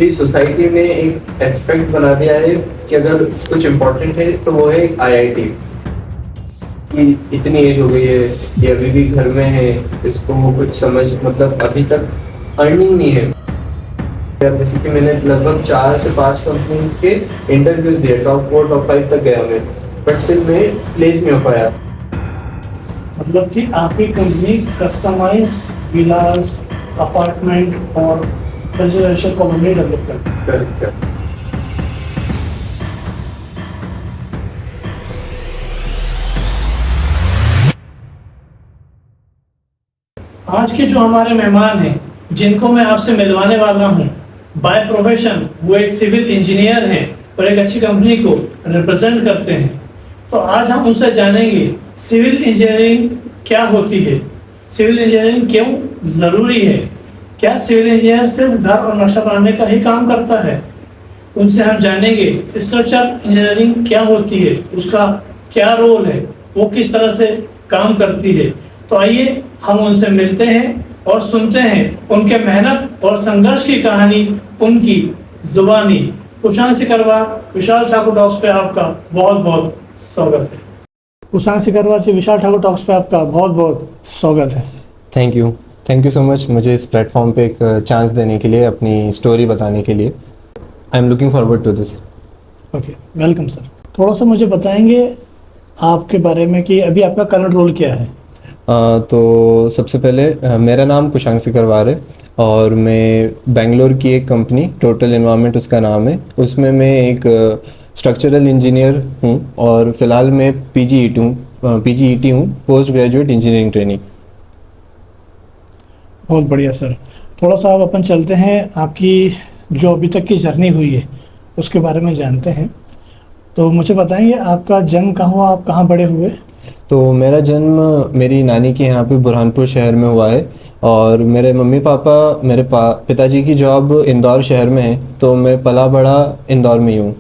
Actually society ने एक aspect बना दिया है कि अगर कुछ इम्पोर्टेंट है तो वो है आईआईटी, कि इतनी एज हो गई है, ये अभी भी घर में है, इसको कुछ समझ मतलब अभी तक अर्निंग नहीं है। जैसे कि मैंने लगभग 4 से 5 कंपनी के इंटरव्यूज दिए, टॉप 4 टॉप 5 तक गया मैं, बट स्टिल मैं प्लेस नहीं हो पाया। मतलब कि आपकी कंपनी कस्टमाइज विलास, अपार्टमेंट और रेजिडेंशियल कॉलोनी डेवलप करती है। आज के जो हमारे मेहमान हैं, जिनको मैं आपसे मिलवाने वाला हूं, बाय प्रोफेशन वो एक सिविल इंजीनियर हैं और एक अच्छी कंपनी को रिप्रेजेंट करते हैं। तो आज हम उनसे जानेंगे सिविल इंजीनियरिंग क्या होती है, सिविल इंजीनियरिंग क्यों ज़रूरी है, क्या सिविल इंजीनियर सिर्फ घर और नक्शा बनाने का ही काम करता है। उनसे हम जानेंगे स्ट्रक्चर इंजीनियरिंग क्या होती है, उसका क्या रोल है, वो किस तरह से काम करती है। तो आइए हम उनसे मिलते हैं और सुनते हैं उनके मेहनत और संघर्ष की कहानी, उनकी जुबानी। कुशांग सिकरवा, विशाल ठाकुर टॉक्स पे आपका बहुत बहुत स्वागत है। कुशांग सिकरवा जी, विशाल ठाकुर टॉक्स पे आपका बहुत बहुत स्वागत है। थैंक यू सो मच मुझे इस प्लेटफॉर्म पे एक चांस देने के लिए, अपनी स्टोरी बताने के लिए। I am looking forward to this. Okay, welcome sir. थोड़ा सा मुझे बताएंगे आपके बारे में कि अभी आपका करंट रोल क्या है। तो सबसे पहले मेरा नाम कुशांग सिकरवार है और मैं बेंगलोर की एक कंपनी टोटल एनवायरनमेंट उसका नाम है, उसमें मैं एक स्ट्रक्चरल इंजीनियर हूँ और फिलहाल मैं पीजीईटी हूँ, पोस्ट ग्रेजुएट इंजीनियरिंग ट्रेनिंग। बहुत बढ़िया सर। थोड़ा सा अब अपन चलते हैं, आपकी जो अभी तक की जर्नी हुई है उसके बारे में जानते हैं। तो मुझे बताएंगे आपका जन्म कहाँ हुआ, आप कहाँ बड़े हुए। तो मेरा जन्म मेरी नानी के यहाँ पे बुरहानपुर शहर में हुआ है और मेरे मम्मी पापा, मेरे पिताजी की जॉब इंदौर शहर में है, तो मैं पला बड़ा इंदौर में ही हूँ।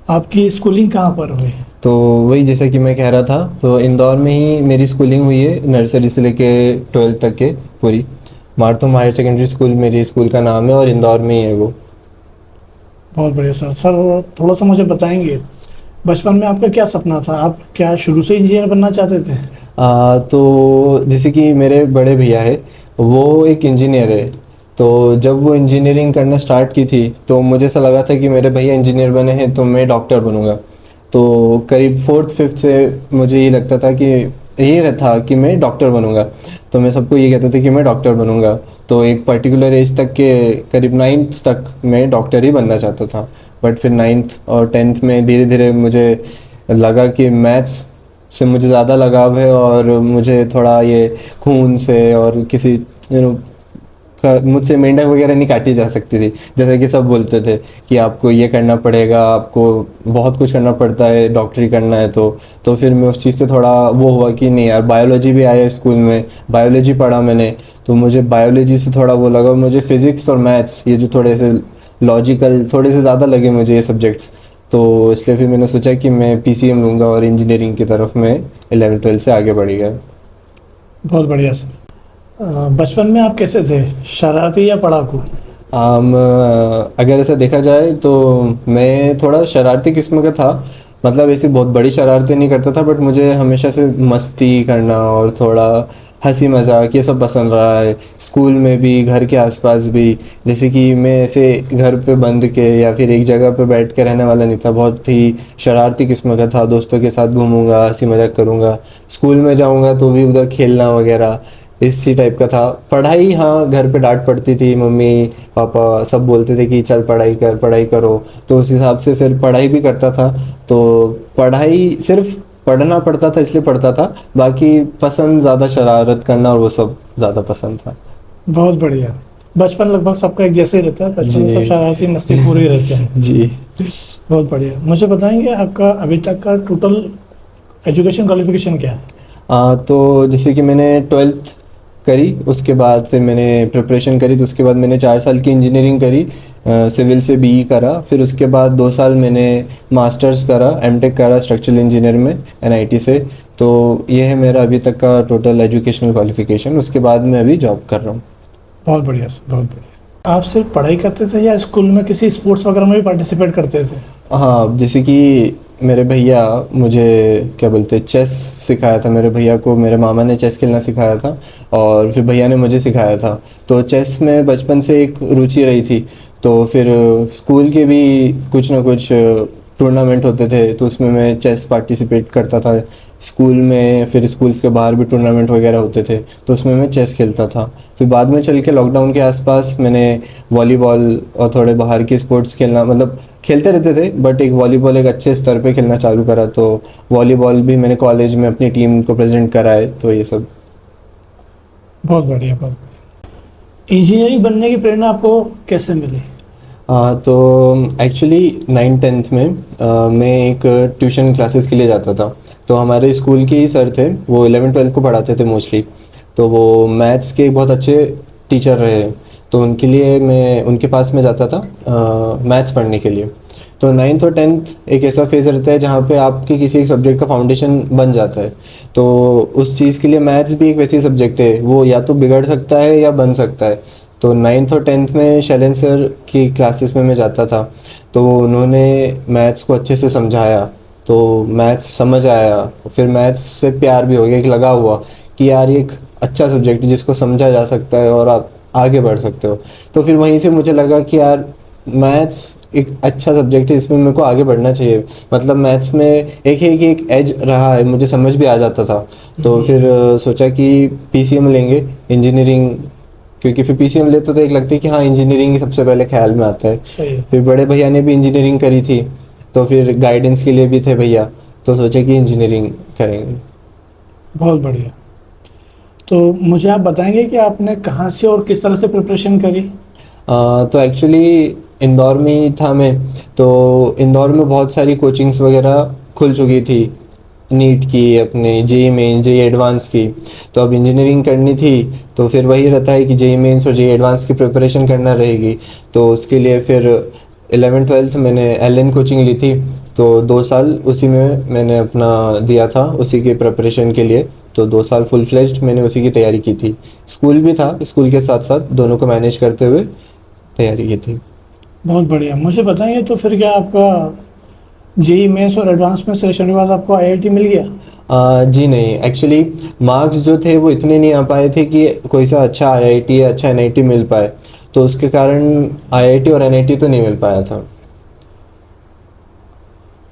आपकी स्कूलिंग कहाँ पर हुई। तो वही जैसे कि मैं कह रहा था, तो इंदौर में ही मेरी स्कूलिंग हुई है, नर्सरी से लेके 12th तक के पूरी। मारतम हायर सेकेंडरी स्कूल मेरी स्कूल का नाम है और इंदौर में ही है वो। बहुत बढ़िया सर। सर थोड़ा सा मुझे बताएंगे बचपन में आपका क्या सपना था, आप क्या शुरू से इंजीनियर बनना चाहते थे। तो जैसे कि मेरे बड़े भैया है, वो एक इंजीनियर है, तो जब वो इंजीनियरिंग करना स्टार्ट की थी तो मुझे ऐसा लगा था कि मेरे भैया इंजीनियर बने हैं तो मैं डॉक्टर बनूंगा। तो करीब 4th 5th से मुझे ये लगता था कि ये था कि मैं डॉक्टर बनूंगा, तो मैं सबको ये कहता था कि मैं डॉक्टर बनूंगा। तो एक पर्टिकुलर एज तक के करीब 9th तक मैं डॉक्टर ही बनना चाहता था, बट फिर 9th और 10th में धीरे धीरे मुझे लगा कि मैथ्स से मुझे ज़्यादा लगाव है और मुझे थोड़ा ये खून से और किसी मुझसे मेंढक वगैरह नहीं काटी जा सकती थी, जैसे कि सब बोलते थे कि आपको ये करना पड़ेगा, आपको बहुत कुछ करना पड़ता है, डॉक्टरी करना है। तो फिर मैं उस चीज़ से थोड़ा वो हुआ कि नहीं यार, बायोलॉजी भी आया स्कूल में, बायोलॉजी पढ़ा मैंने, तो मुझे बायोलॉजी से थोड़ा वो लगा। मुझे फिज़िक्स और मैथ्स ये जो थोड़े से लॉजिकल थोड़े से ज़्यादा लगे मुझे ये सब्जेक्ट्स, तो इसलिए फिर मैंने सोचा कि मैं PCM लूँगा और इंजीनियरिंग की तरफ मैं 11th 12th से आगे बढ़ गया। बहुत बढ़िया सर। बचपन में आप कैसे थे, शरारती या पढ़ाकू। अगर ऐसा देखा जाए तो मैं थोड़ा शरारती किस्म का था, मतलब ऐसी बहुत बड़ी शरारतें नहीं करता था, बट मुझे हमेशा से मस्ती करना और थोड़ा हंसी मजाक ये सब पसंद रहा है, स्कूल में भी, घर के आसपास भी। जैसे कि मैं ऐसे घर पे बंद के या फिर एक जगह पे बैठ के रहने वाला नहीं था, बहुत ही शरारती किस्म का था। दोस्तों के साथ घूमूंगा, हंसी मजाक करूँगा, स्कूल में जाऊँगा तो भी उधर खेलना वगैरह इसी टाइप का था। पढ़ाई, हाँ, घर पे डांट पड़ती थी, मम्मी पापा सब बोलते थे कि चल पढ़ाई करो, तो उस हिसाब से फिर पढ़ाई भी करता था। तो पढ़ाई सिर्फ पढ़ना पड़ता था इसलिए पढ़ता था, बाकी पसंद ज़्यादा शरारत करना और वो सब ज़्यादा पसंद था। बहुत बढ़िया। बचपन लगभग सबका एक जैसे ही रहता है, बचपन में सब शरारती मस्ती पूरी रहते हैं। जी, बहुत बढ़िया। मुझे बताएंगे आपका अभी तक का टोटल एजुकेशन क्वालिफिकेशन क्या है। तो जैसे कि मैंने 12th करी, उसके बाद फिर मैंने प्रिपरेशन करी, तो उसके बाद मैंने 4 साल की इंजीनियरिंग करी, सिविल से BE करा, फिर उसके बाद 2 साल मैंने मास्टर्स करा, MTech करा स्ट्रक्चरल इंजीनियर में NIT से। तो ये है मेरा अभी तक का टोटल एजुकेशनल क्वालिफिकेशन। उसके बाद मैं अभी जॉब कर रहा हूँ। बहुत बढ़िया सर, बहुत बढ़िया। आप सिर्फ पढ़ाई करते थे या स्कूल में किसी स्पोर्ट्स वगैरह में भी पार्टिसिपेट करते थे? हाँ, जैसे कि मेरे भैया मुझे क्या बोलते हैं चेस सिखाया था। मेरे भैया को मेरे मामा ने चेस खेलना सिखाया था और फिर भैया ने मुझे सिखाया था। तो चेस में बचपन से एक रुचि रही थी। तो फिर स्कूल के भी कुछ ना कुछ टूर्नामेंट होते थे तो उसमें मैं चेस पार्टिसिपेट करता था स्कूल में। फिर स्कूल्स के बाहर भी टूर्नामेंट वगैरह होते थे तो उसमें मैं चेस खेलता था। फिर बाद में चल के लॉकडाउन के आसपास मैंने वॉलीबॉल और थोड़े बाहर के स्पोर्ट्स खेलना मतलब खेलते रहते थे बट एक वॉलीबॉल एक अच्छे स्तर पे खेलना चालू करा। तो वॉलीबॉल भी मैंने कॉलेज में अपनी टीम को प्रेजेंट करा है। तो ये सब बहुत बढ़िया, बहुत बढ़िया। इंजीनियरिंग बनने की प्रेरणा आपको कैसे मिली? तो एक्चुअली 9th-10th में मैं एक ट्यूशन क्लासेस के लिए जाता था। तो हमारे स्कूल के ही सर थे, वो 11th-12th को पढ़ाते थे मोस्टली। तो वो मैथ्स के बहुत अच्छे टीचर रहे। तो उनके लिए मैं उनके पास में जाता था मैथ्स पढ़ने के लिए। तो 9th और 10th एक ऐसा फेज़ रहता है जहाँ पे आपके किसी एक सब्जेक्ट का फाउंडेशन बन जाता है। तो उस चीज़ के लिए मैथ्स भी एक वैसी सब्जेक्ट है, वो या तो बिगड़ सकता है या बन सकता है। तो 9th और 10th में शैलेंद्र सर की क्लासेस में मैं जाता था तो उन्होंने मैथ्स को अच्छे से समझाया। तो मैथ्स समझ आया, फिर मैथ्स से प्यार भी हो गया, एक लगा हुआ कि यार ये एक अच्छा सब्जेक्ट है जिसको समझा जा सकता है और आप आगे बढ़ सकते हो। तो फिर वहीं से मुझे लगा कि यार मैथ्स एक अच्छा सब्जेक्ट है, इसमें मेरे को आगे बढ़ना चाहिए। मतलब मैथ्स में एक है कि एक एज रहा है, मुझे समझ भी आ जाता था। तो फिर सोचा कि पीसीएम लेंगे इंजीनियरिंग, क्योंकि फिर पीसीएम लेते तो एक लगता है कि हाँ इंजीनियरिंग ही सबसे पहले ख्याल में आता है। सही है। फिर बड़े भैया ने भी इंजीनियरिंग करी थी तो फिर गाइडेंस के लिए भी थे भैया, तो सोचा कि इंजीनियरिंग करेंगे। बहुत बढ़िया। तो मुझे आप बताएंगे कि आपने कहाँ से और किस तरह से प्रिपरेशन करी? तो एक्चुअली इंदौर में ही था मैं। तो इंदौर में बहुत सारी कोचिंग्स वगैरह खुल चुकी थी, नीट की, अपने जेई मेन, जेई एडवांस की। तो अब इंजीनियरिंग करनी थी तो फिर वही रहता है कि जेई मेंस और जेई एडवांस की प्रिपरेशन करना रहेगी। तो उसके लिए फिर 11th-12th मैंने एलएन कोचिंग ली थी। तो 2 साल उसी में मैंने अपना दिया था, उसी की प्रिपरेशन के लिए। तो 2 साल फुल फ्लेज्ड मैंने उसी की तैयारी की थी। स्कूल भी था, स्कूल के साथ साथ दोनों को मैनेज करते हुए तैयारी की थी। बहुत बढ़िया। मुझे बताइए तो फिर क्या आपका जेई मेंस और एडवांस में सिलेक्शन के बाद आपको आईआईटी मिल गया? जी नहीं, एक्चुअली मार्क्स जो थे वो इतने नहीं आ पाए थे कि कोई सा अच्छा आईआईटी या अच्छा एनआईटी मिल पाए। तो उसके कारण आईआईटी और एनआईटी तो नहीं मिल पाया था।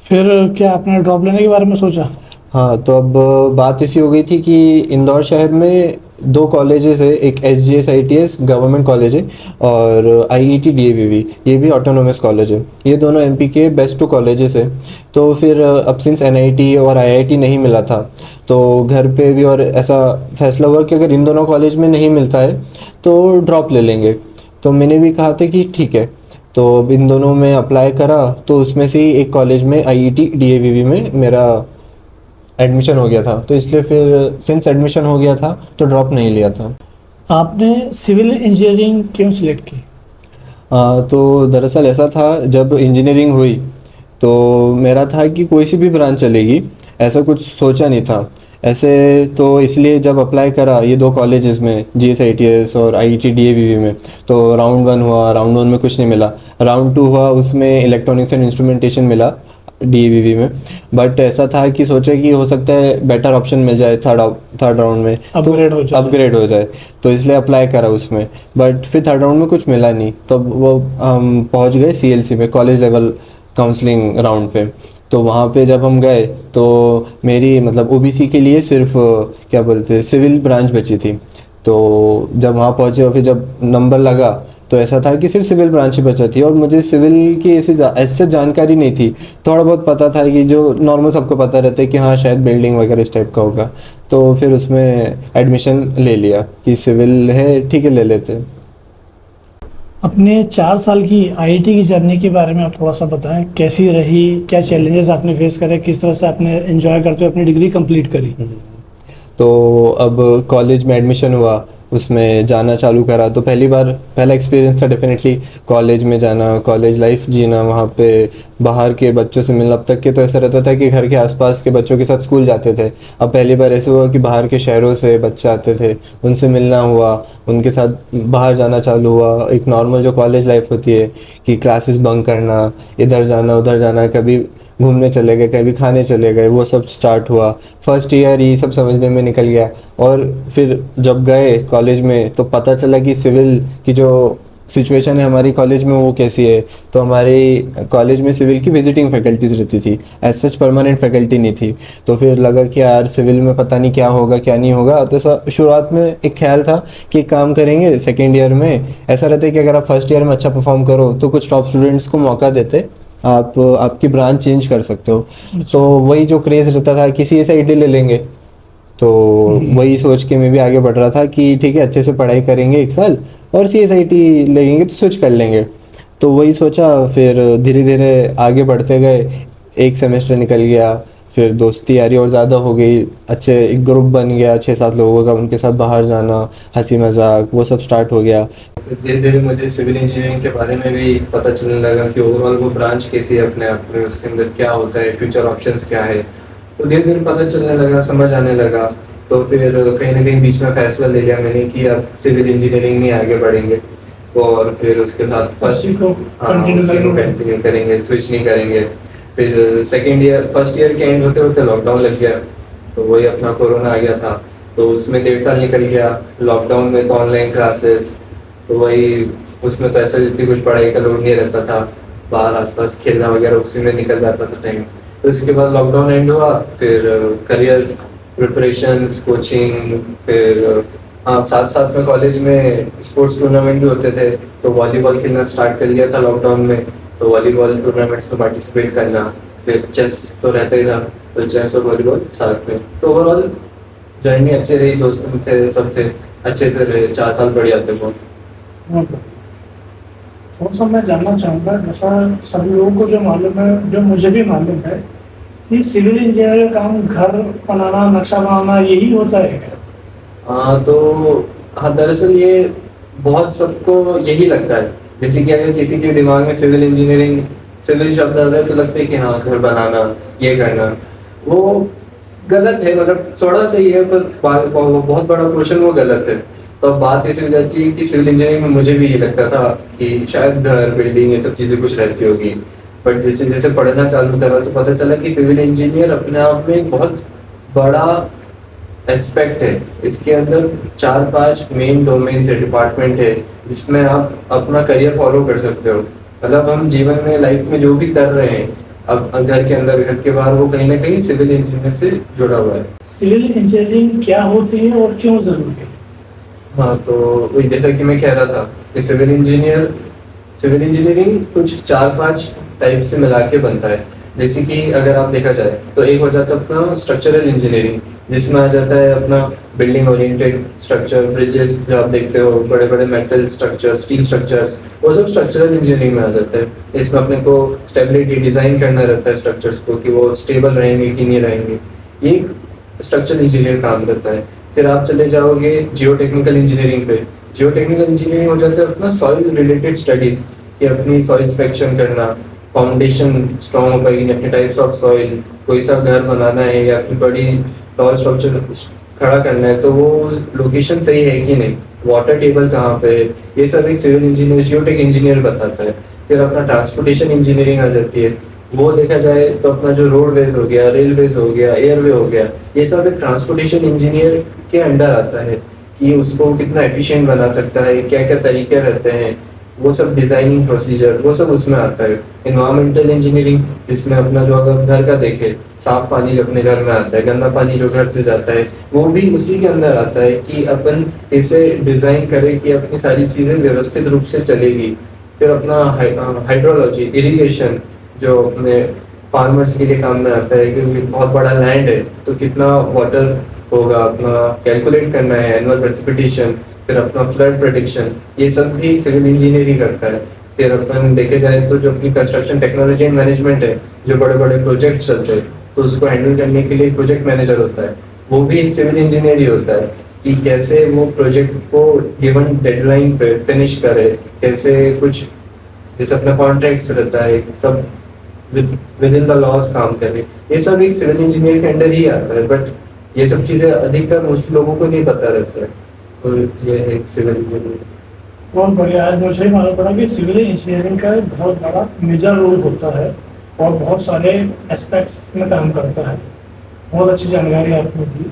फिर क्या आपने ड्रॉप लेने के बारे में सोचा? हाँ, तो अब बात ऐसी हो गई थी कि इंदौर शहर में 2 कॉलेजेस है, एक एसजीएस आईटीएस गवर्नमेंट कॉलेज है और आईईटी डीएवीवी, ये भी ऑटोनोमस कॉलेज है। ये दोनों एमपी के बेस्ट 2 कॉलेजेस है। तो फिर अब सिंस एनआईटी और आईआईटी नहीं मिला था तो घर पे भी और ऐसा फैसला हुआ कि अगर इन दोनों कॉलेज में नहीं मिलता है तो ड्रॉप ले लेंगे। तो मैंने भी कहा था कि ठीक है। तो अब इन दोनों में अप्लाई करा तो उसमें से ही एक कॉलेज में आईईटी डीएवीवी में मेरा एडमिशन हो गया था। तो इसलिए फिर सिंस एडमिशन हो गया था तो ड्रॉप नहीं लिया था। आपने सिविल इंजीनियरिंग क्यों सिलेक्ट की? तो दरअसल ऐसा था, जब इंजीनियरिंग हुई तो मेरा था कि कोई सी भी ब्रांच चलेगी, ऐसा कुछ सोचा नहीं था ऐसे। तो इसलिए जब अप्लाई करा ये 2 कॉलेजेस में, जीएसआईटीएस और आईईटी डीएवीवी में, तो राउंड 1 हुआ, राउंड 1 में कुछ नहीं मिला। राउंड 2 हुआ, उसमें इलेक्ट्रॉनिक्स एंड इंस्ट्रूमेंटेशन मिला डीवीवी में। बट ऐसा था कि सोचे कि हो सकता है बेटर ऑप्शन मिल जाए थर्ड राउंड में, अपग्रेड हो जाए। तो इसलिए अप्लाई करा उसमें। बट फिर थर्ड राउंड में कुछ मिला नहीं, तो वो हम पहुंच गए सीएलसी में, कॉलेज लेवल काउंसलिंग राउंड पे। तो वहाँ पे जब हम गए तो मेरी मतलब ओबीसी के लिए सिर्फ क्या बोलते हैं सिविल ब्रांच बची थी। तो जब वहाँ पहुँचे और फिर जब नंबर लगा तो ऐसा था कि सिर्फ सिविल ब्रांच ही बचा थी और मुझे सिविल की ऐसे जानकारी नहीं थी। थोड़ा बहुत पता था कि जो नॉर्मल सबको पता रहता है कि हाँ शायद बिल्डिंग वगैरह इस टाइप का होगा। तो फिर उसमें एडमिशन ले लिया कि सिविल है, ठीक है ले लेते हैं। अपने 4 साल की आईआईटी की जर्नी के बारे में आप थोड़ा सा बताएं, कैसी रही, क्या चैलेंजेस आपने फेस करे, किस तरह से आपने एंजॉय करते हुए अपनी डिग्री कंप्लीट करी? तो अब कॉलेज में एडमिशन हुआ, उसमें जाना चालू करा। तो पहला एक्सपीरियंस था डेफिनेटली कॉलेज में जाना, कॉलेज लाइफ जीना, वहाँ पे बाहर के बच्चों से मिलना। अब तक के तो ऐसा रहता था कि घर के आसपास के बच्चों के साथ स्कूल जाते थे, अब पहली बार ऐसे हुआ कि बाहर के शहरों से बच्चे आते थे, उनसे मिलना हुआ, उनके साथ बाहर जाना चालू हुआ। एक नॉर्मल जो कॉलेज लाइफ होती है कि क्लासेस बंक करना, इधर जाना उधर जाना, कभी घूमने चले गए, कभी खाने चले गए, वो सब स्टार्ट हुआ। फर्स्ट ईयर ये सब समझने में निकल गया। और फिर जब गए कॉलेज में तो पता चला कि सिविल की जो सिचुएशन है हमारी कॉलेज में वो कैसी है। तो हमारी कॉलेज में सिविल की विजिटिंग फैकल्टीज़ रहती थी, एज सच परमानेंट फैकल्टी नहीं थी। तो फिर लगा कि यार सिविल में पता नहीं क्या होगा क्या नहीं होगा। तो शुरुआत में एक ख्याल था कि एक काम करेंगे, सेकेंड ईयर में ऐसा रहता है कि अगर आप फर्स्ट ईयर में अच्छा परफॉर्म करो तो कुछ टॉप स्टूडेंट्स को मौका देते, आप आपकी ब्रांच चेंज कर सकते हो। तो वही जो क्रेज़ रहता था कि CSIT ले लेंगे, तो वही सोच के मैं भी आगे बढ़ रहा था कि ठीक है अच्छे से पढ़ाई करेंगे एक साल और CSIT लेंगे तो स्विच कर लेंगे। तो वही सोचा, फिर धीरे धीरे आगे बढ़ते गए। एक सेमेस्टर निकल गया, फिर दोस्ती यारी और ज़्यादा हो गई, अच्छे एक ग्रुप बन गया 6-7 लोगों का, उनके साथ बाहर जाना, हंसी मजाक, वो सब स्टार्ट हो गया। फिर धीरे धीरे मुझे सिविल इंजीनियरिंग के बारे में भी पता चलने लगा कि ओवरऑल वो ब्रांच कैसी है अपने आप में, उसके अंदर क्या होता है, फ्यूचर ऑप्शंस क्या है। तो धीरे धीरे पता चलने लगा, समझ आने लगा। तो फिर कहीं ना कहीं बीच में फैसला ले लिया मैंने कि अब सिविल इंजीनियरिंग में आगे बढ़ेंगे, और फिर उसके साथ उसी को कंटिन्यू करेंगे, स्विच नहीं करेंगे। फिर फर्स्ट ईयर के एंड होते होते लॉकडाउन लग गया, तो वही अपना कोरोना आ गया था। तो उसमें 1.5 साल निकल गया। लॉकडाउन में तो ऑनलाइन क्लासेस, तो वही उसमें तो ऐसा जितनी कुछ पढ़ाई का लोड नहीं रहता था, बाहर आसपास खेलना वगैरह उसी में निकल जाता था टाइम। तो उसके बाद लॉकडाउन एंड हुआ, फिर करियर प्रिपरेशंस, कोचिंग, फिर हाँ साथ साथ में कॉलेज में स्पोर्ट्स टूर्नामेंट भी होते थे, तो वॉलीबॉल खेलना स्टार्ट कर लिया था लॉकडाउन में। तो वॉलीबॉल टूर्नामेंट्स में पार्टिसिपेट करना, फिर चेस तो रहता ही था, तो चेस और वॉलीबॉल साथ में। तो ओवरऑल जर्नी अच्छी रही, दोस्त थे, सब थे, अच्छे से रहे, 4 साल बढ़िया थे वो। थोड़ा सा मैं जानना चाहूँगा, जैसा सभी लोगों को जो मालूम है, जो मुझे भी मालूम है, कि सिविल इंजीनियर का काम घर बनाना, नक्शा बनाना यही होता है क्या? हाँ तो हाँ, दरअसल ये बहुत सबको यही लगता है। जैसे कि अगर किसी के दिमाग में सिविल इंजीनियरिंग, सिविल शब्द आता है तो लगता है कि हाँ घर बनाना, ये करना। वो गलत है, मतलब थोड़ा सही है, पर बहुत बड़ा पोर्शन वो गलत है। तो अब बात ऐसी हो जाती है कि सिविल इंजीनियरिंग में मुझे भी ये लगता था कि शायद घर, बिल्डिंग, ये सब चीज़ें कुछ रहती होगी। बट जैसे जैसे पढ़ना चालू करा तो पता चला कि सिविल इंजीनियर अपने आप में एक बहुत बड़ा एस्पेक्ट है। इसके अंदर 4-5 मेन डोमेन्स है, डिपार्टमेंट है, जिसमें आप अपना करियर फॉलो कर सकते हो। मतलब हम जीवन में, लाइफ में जो भी कर रहे हैं, अब घर के अंदर, घर के बाहर, वो कहीं ना कहीं सिविल इंजीनियर से जुड़ा हुआ है। सिविल इंजीनियरिंग क्या होती है और क्यों जरूरी है? हाँ तो वही जैसा कि मैं कह रहा था कि सिविल इंजीनियरिंग कुछ 4-5 टाइप से मिला के बनता है। जैसे कि अगर आप देखा जाए तो एक हो जाता है अपना स्ट्रक्चरल इंजीनियरिंग, जिसमें आ जाता है अपना बिल्डिंग ओरिएंटेड स्ट्रक्चर, ब्रिजेस जो आप देखते हो, बड़े बड़े मेटल स्ट्रक्चर, स्टील स्ट्रक्चर्स, वो सब स्ट्रक्चरल इंजीनियरिंग में आ जाता है। इसमें अपने को स्टेबिलिटी डिजाइन करना रहता है स्ट्रक्चर्स को, कि वो स्टेबल रहेंगे कि नहीं रहेंगे, ये स्ट्रक्चरल इंजीनियर काम करता है। फिर आप चले जाओगे जियो टेक्निकल इंजीनियरिंग पे। जियो टेक्निकल इंजीनियरिंग हो जाता है अपना सॉइल रिलेटेड स्टडीज, कि अपनी सॉइल इंस्पेक्शन करना, फाउंडेशन स्ट्रॉन्ग हो पाएगी, अपने टाइप्स ऑफ सॉइल, कोई सा घर बनाना है या फिर बड़ी टॉल स्ट्रक्चर खड़ा करना है तो वो लोकेशन सही है कि नहीं, वाटर टेबल कहाँ पे है, ये सब एक सिविल इंजीनियर, जियोटेक इंजीनियर बताता है। फिर अपना ट्रांसपोर्टेशन इंजीनियरिंग आ जाती है। वो देखा जाए तो अपना जो रोडवेज हो गया, रेलवेज हो गया, एयरवे हो गया, ये सब एक ट्रांसपोर्टेशन इंजीनियर के अंडर आता है, कि उसको कितना एफिशिएंट बना सकता है, क्या क्या तरीके रहते हैं, वो सब डिजाइनिंग प्रोसीजर, वो सब उसमें आता है। इन्वायरमेंटल इंजीनियरिंग, जिसमें अपना जो अगर घर का देखे, साफ पानी जो अपने घर में आता है, गंदा पानी जो घर से जाता है, वो भी उसी के अंदर आता है, कि अपन इसे डिजाइन करें कि अपनी सारी चीजें व्यवस्थित रूप से चलेगी। फिर अपना हाइड्रोलॉजी, इरिगेशन, जो अपने फार्मर्स के लिए काम में आता है, क्योंकि बहुत बड़ा लैंड है तो कितना वाटर होगा, अपना कैलकुलेट करना है, एनुअल प्रेसिपिटेशन, फिर अपना फ्लड प्रेडिक्शन, ये सब भी सिविल इंजीनियर ही करता है। फिर अपन देखे जाए तो जो अपनी कंस्ट्रक्शन टेक्नोलॉजी एंड मैनेजमेंट है, जो बड़े बड़े प्रोजेक्ट चलते हैं तो उसको हैंडल करने के लिए प्रोजेक्ट मैनेजर होता है, वो भी एक सिविल इंजीनियर ही होता है, कि कैसे वो प्रोजेक्ट को गिवन डेडलाइन पे फिनिश करे, कैसे कुछ जैसे अपना कॉन्ट्रैक्ट्स रहता है सब विद इन द लॉस काम करे, ये सब एक सिविल इंजीनियर के अंडर ही आता है। बट ये सब चीज़ें अधिकतर मोस्ट लोगों को नहीं पता रहता है, तो ये है एक सिविल इंजीनियर। बहुत बढ़िया। आज मुझे ही मालूम पड़ा कि सिविल इंजीनियरिंग का एक बहुत बड़ा मेजर रोल होता है और बहुत सारे एस्पेक्ट्स में काम करता है। बहुत अच्छी जानकारी आपने दी।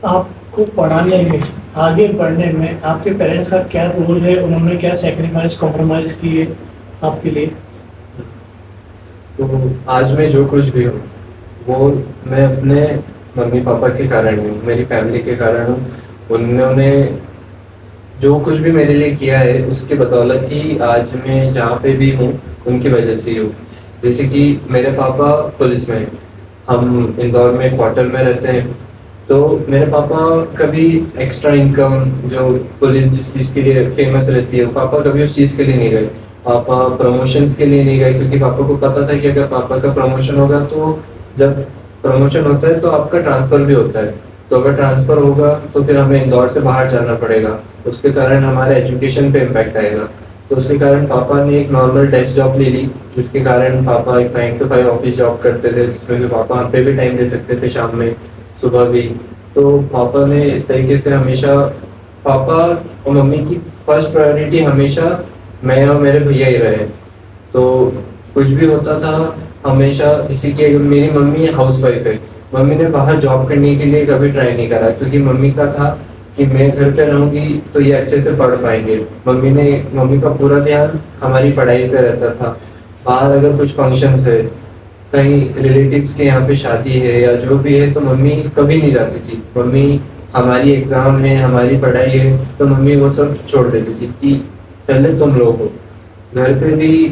आपको पढ़ाने में, आगे बढ़ने में आपके पेरेंट्स का क्या रोल है, उन्होंने क्या सेक्रीफाइस कॉम्प्रोमाइज़ किए आपके लिए? तो आज मैं जो कुछ भी हूँ वो मैं अपने मम्मी पापा के कारण हूँ, मेरी फैमिली के कारण हूँ। उन्होंने जो कुछ भी मेरे लिए किया है उसकी बदौलत ही आज मैं जहाँ पे भी हूँ उनकी वजह से ही हूँ। जैसे कि मेरे पापा पुलिस में हैं, हम इंदौर में क्वार्टर में रहते हैं, तो मेरे पापा कभी एक्स्ट्रा इनकम जो पुलिस जिस चीज़ के लिए फेमस रहती है पापा कभी उस चीज़ के लिए नहीं गए। पापा प्रमोशंस के लिए नहीं गए क्योंकि पापा को पता था कि अगर पापा का प्रमोशन होगा तो जब प्रमोशन होता है तो आपका ट्रांसफ़र भी होता है, तो अगर ट्रांसफ़र होगा तो फिर हमें इंदौर से बाहर जाना पड़ेगा, उसके कारण हमारे एजुकेशन पे इम्पैक्ट आएगा। तो उसके कारण पापा ने एक नॉर्मल डेस्क जॉब ले ली, जिसके कारण पापा एक 9 to 5 ऑफिस जॉब करते थे, जिसमें भी पापा हम पे भी टाइम दे सकते थे, शाम में सुबह भी। तो पापा ने इस तरीके से हमेशा, पापा और मम्मी की फर्स्ट प्रायोरिटी हमेशा मैं और मेरे भैया ही रहे। तो कुछ भी होता था हमेशा, जैसे कि मेरी मम्मी हाउस वाइफ है, मम्मी ने बाहर जॉब करने के लिए कभी ट्राई नहीं करा क्योंकि मम्मी का था कि मैं घर पे रहूँगी तो ये अच्छे से पढ़ पाएंगे। मम्मी का पूरा ध्यान हमारी पढ़ाई पे रहता था। बाहर अगर कुछ फंक्शंस है, कहीं रिलेटिव्स के यहाँ पे शादी है या जो भी है, तो मम्मी कभी नहीं जाती थी। मम्मी, हमारी एग्ज़ाम है, हमारी पढ़ाई है, तो मम्मी वो सब छोड़ देती थी कि पहले तुम लोग हो। घर पे भी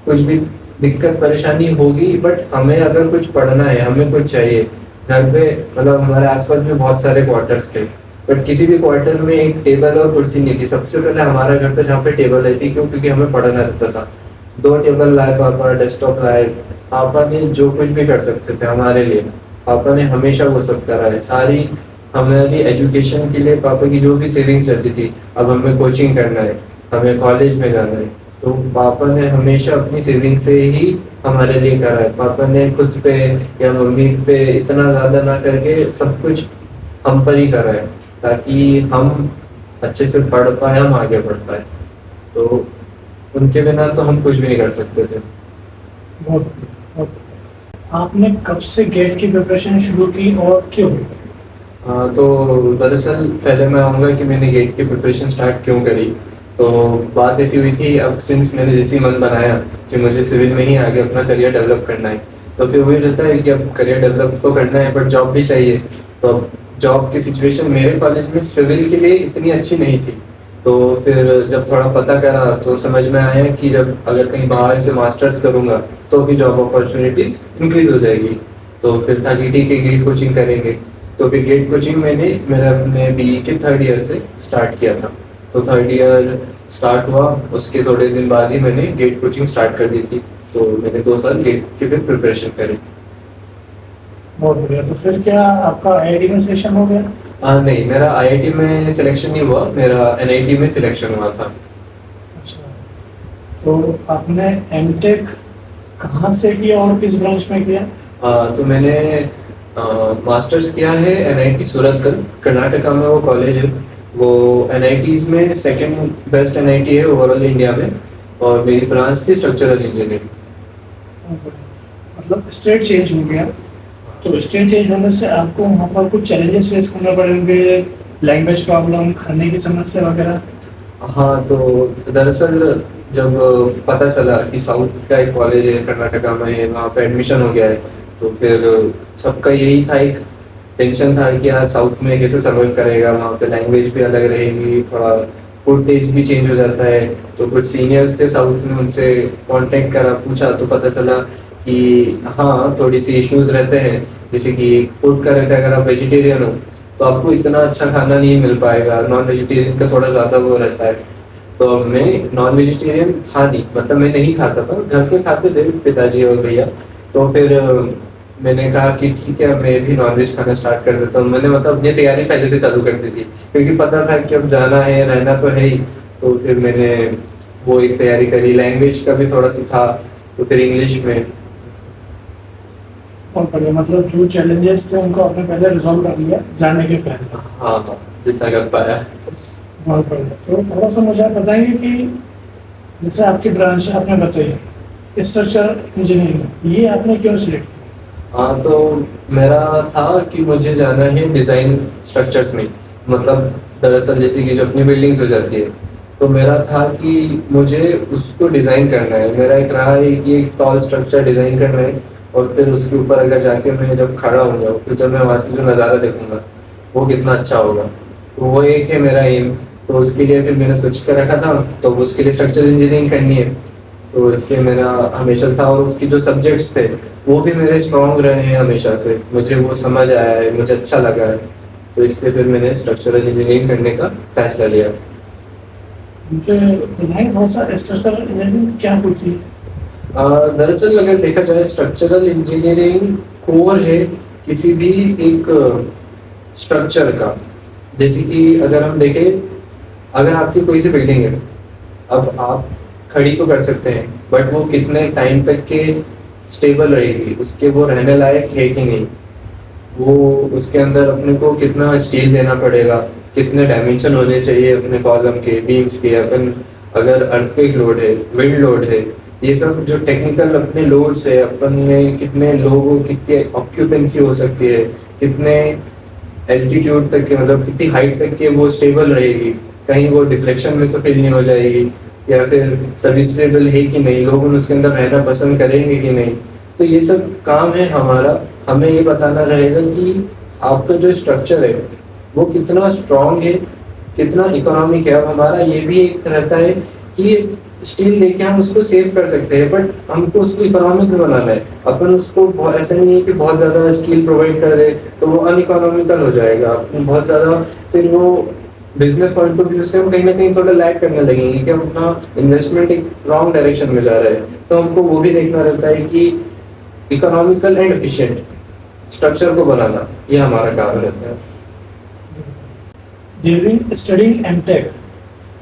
कुछ भी दिक्कत परेशानी होगी बट हमें अगर कुछ पढ़ना है, हमें कुछ चाहिए, घर पे मतलब हमारे आसपास भी बहुत सारे क्वार्टर्स थे बट किसी भी क्वार्टर में एक टेबल और कुर्सी नहीं थी। सबसे पहले हमारा घर था जहाँ पे टेबल आई थी, क्यों? क्योंकि हमें पढ़ना रहता था। 2 टेबल लाए पापा, डेस्कटॉप लाए, पापा ने जो कुछ भी कर सकते थे हमारे लिए, पापा ने हमेशा वो सब करा है। सारी हमारी एजुकेशन के लिए पापा की जो भी सेविंग्स रहती थी, अब हमें कोचिंग करना है, हमें कॉलेज में जाना है, तो पापा ने हमेशा अपनी सेविंग से ही हमारे लिए करा है। पापा ने खुद पे या मम्मी पे इतना ज़्यादा ना करके सब कुछ हम पर ही करा है, ताकि हम अच्छे से पढ़ पाए, हम आगे बढ़ पाए। तो उनके बिना तो हम कुछ भी नहीं कर सकते थे। बहुत बहुत। आपने कब से गेट की प्रिपरेशन शुरू की और क्यों? तो दरअसल पहले मैं आऊँगा कि मैंने गेट की प्रिपरेशन स्टार्ट क्यों करी। तो बात ऐसी हुई थी, अब सिंस मैंने जैसे मन बनाया कि मुझे सिविल में ही आगे अपना करियर डेवलप करना है, तो फिर वही रहता है कि अब करियर डेवलप तो करना है बट जॉब भी चाहिए। तो अब जॉब की सिचुएशन मेरे कॉलेज में सिविल के लिए इतनी अच्छी नहीं थी। तो फिर जब थोड़ा पता करा तो समझ में आया कि जब अगर कहीं बाहर से मास्टर्स करूँगा तो भी जॉब अपॉर्चुनिटीज़ इंक्रीज़ हो जाएगी। तो फिर था कि ठीक है गेट कोचिंग करेंगे। तो फिर गेट कोचिंग मैंने अपने बीई के 3rd ईयर से स्टार्ट किया था। तो 3rd ईयर स्टार्ट हुआ, उसके थोड़े दिन बाद ही मैंने गेट कोचिंग स्टार्ट कर दी थी। तो मैंने 2 साल गेट की फिर प्रिपरेशन करी। बहुत बढ़िया। तो फिर क्या आपका आईआईटी में सिलेक्शन हो गया? नहीं, मेरा आईआईटी में सिलेक्शन नहीं हुआ, मेरा एनआईटी में सिलेक्शन हुआ था। अच्छा, तो आपने एमटेक कहाँ से किया और किस ब्रांच में किया? तो मैंने मास्टर्स किया है एनआईटी सूरतगढ़, कर्नाटका में वो कॉलेज है। वो एनआईटीज़ में 2nd बेस्ट एनआईटी है ओवरऑल इंडिया में, और मेरी ब्रांच थी स्ट्रक्चरल इंजीनियरिंग। मतलब स्टेट चेंज हो गया, तो स्टेट चेंज होने से आपको वहाँ पर कुछ चैलेंजेस फेस करने पड़ेंगे, लैंग्वेज प्रॉब्लम, खाने की समस्या वगैरह? हाँ, तो दरअसल जब पता चला कि साउथ का एक कॉलेज है कर्नाटका में है, वहाँ पे एडमिशन हो गया है, तो फिर सबका यही था, एक टेंशन था कि यार साउथ में कैसे सर्वाइव करेगा, वहाँ पे लैंग्वेज भी अलग रहेगी, थोड़ा फूड टेस्ट भी चेंज हो जाता है। तो कुछ सीनियर्स थे साउथ में, उनसे कांटेक्ट करा, पूछा तो पता चला कि हाँ थोड़ी सी इश्यूज रहते हैं, जैसे कि फूड का रहता है, अगर आप वेजिटेरियन हो तो आपको इतना अच्छा खाना नहीं मिल पाएगा, नॉन वेजिटेरियन का थोड़ा ज़्यादा वो रहता है। तो मैं नॉन वेजिटेरियन था नहीं, मतलब मैं नहीं खाता था, घर पे खाते थे पिताजी और भैया। तो फिर मैंने कहा कि ठीक है मैं भी नॉनवेज खाना स्टार्ट कर देता हूँ। मैंने मतलब अपनी तैयारी पहले से चालू कर दी थी क्योंकि पता था कि अब जाना है रहना तो है ही। तो फिर मैंने वो एक तैयारी करी, लैंग्वेज का भी थोड़ा सीखा तो फिर इंग्लिश में। बहुत बढ़िया, मतलब जो चैलेंजेस थे उनको आपने पहले रिजॉल्व कर लिया जाने के पहले। हाँ हाँ, जितना कर पाया। बहुत बढ़िया। तो थोड़ा सा मुझे आप बताएंगे कि जैसे आपकी ब्रांच आपने बताई स्ट्रक्चर इंजीनियरिंग, ये आपने क्यों सिलेक्ट किया? हाँ तो मेरा था कि मुझे जाना है डिज़ाइन स्ट्रक्चर्स में। मतलब दरअसल जैसे कि जो अपनी बिल्डिंग्स हो जाती है तो मेरा था कि मुझे उसको डिज़ाइन करना है। मेरा एक रहा है कि एक टॉल स्ट्रक्चर डिज़ाइन करना है और फिर उसके ऊपर अगर जाके मैं जब खड़ा होऊंगा फिर जब मैं वहाँ से जो नज़ारा देखूंगा वो कितना अच्छा होगा। तो वो एक है मेरा एम। तो उसके लिए फिर मैंने सोच कर रखा था, तो उसके लिए स्ट्रक्चरल इंजीनियरिंग करनी है। तो इसलिए मेरा हमेशा था और उसकी जो सब्जेक्ट्स थे वो भी मेरे स्ट्रॉन्ग रहे हैं हमेशा से, मुझे वो समझ आया है, मुझे अच्छा लगा है। तो इसलिए फिर मैंने स्ट्रक्चरल इंजीनियरिंग करने का फैसला लिया। मुझे बताएंगे बहुत सा स्ट्रक्चरल इंजीनियरिंग क्या होती है? दरअसल अगर देखा जाए स्ट्रक्चरल इंजीनियरिंग कोर है किसी भी एक स्ट्रक्चर का। जैसे कि अगर हम देखें, अगर आपकी कोई सी बिल्डिंग है, अब आप खड़ी तो कर सकते हैं बट वो कितने टाइम तक के स्टेबल रहेगी, उसके वो रहने लायक है कि नहीं, वो उसके अंदर अपने को कितना स्टील देना पड़ेगा, कितने डायमेंशन होने चाहिए अपने कॉलम के बीम्स के, अपन अगर अर्थक्वेक लोड है, विंड लोड है, ये सब जो टेक्निकल अपने लोड्स है, अपन में कितने लोगों कितनी ऑक्यूपेंसी हो सकती है, कितने एल्टीट्यूड तक के मतलब कितनी हाइट तक के वो स्टेबल रहेगी, कहीं वो डिफ्लेक्शन में तो फेल नहीं हो जाएगी, या फिर सर्विसेबल है कि नहीं, लोग उसके अंदर रहना पसंद करेंगे कि नहीं। तो ये सब काम है हमारा। हमें ये बताना रहेगा कि आपका जो स्ट्रक्चर है वो कितना स्ट्रांग है, कितना इकोनॉमिक है। अब हमारा ये भी एक रहता है कि स्टील लेके हम उसको सेव कर सकते हैं बट हमको उसको इकोनॉमिक में बनाना है। अपन उसको ऐसा नहीं है कि बहुत ज़्यादा स्टील प्रोवाइड कर दे तो वो अनइकोनॉमिकल हो जाएगा, बहुत ज़्यादा फिर वो बिजनेस पॉइंट ऑफ व्यू से हम कहीं ना कहीं थोड़ा लैग करने लगेंगे कि हम अपना इन्वेस्टमेंट एक रॉन्ग डायरेक्शन में जा रहे हैं। तो हमको वो भी देखना रहता है कि इकोनॉमिकल एंड एफिशिएंट स्ट्रक्चर को बनाना ये हमारा काम रहता है। ड्यूरिंग स्टडिंग एमटेक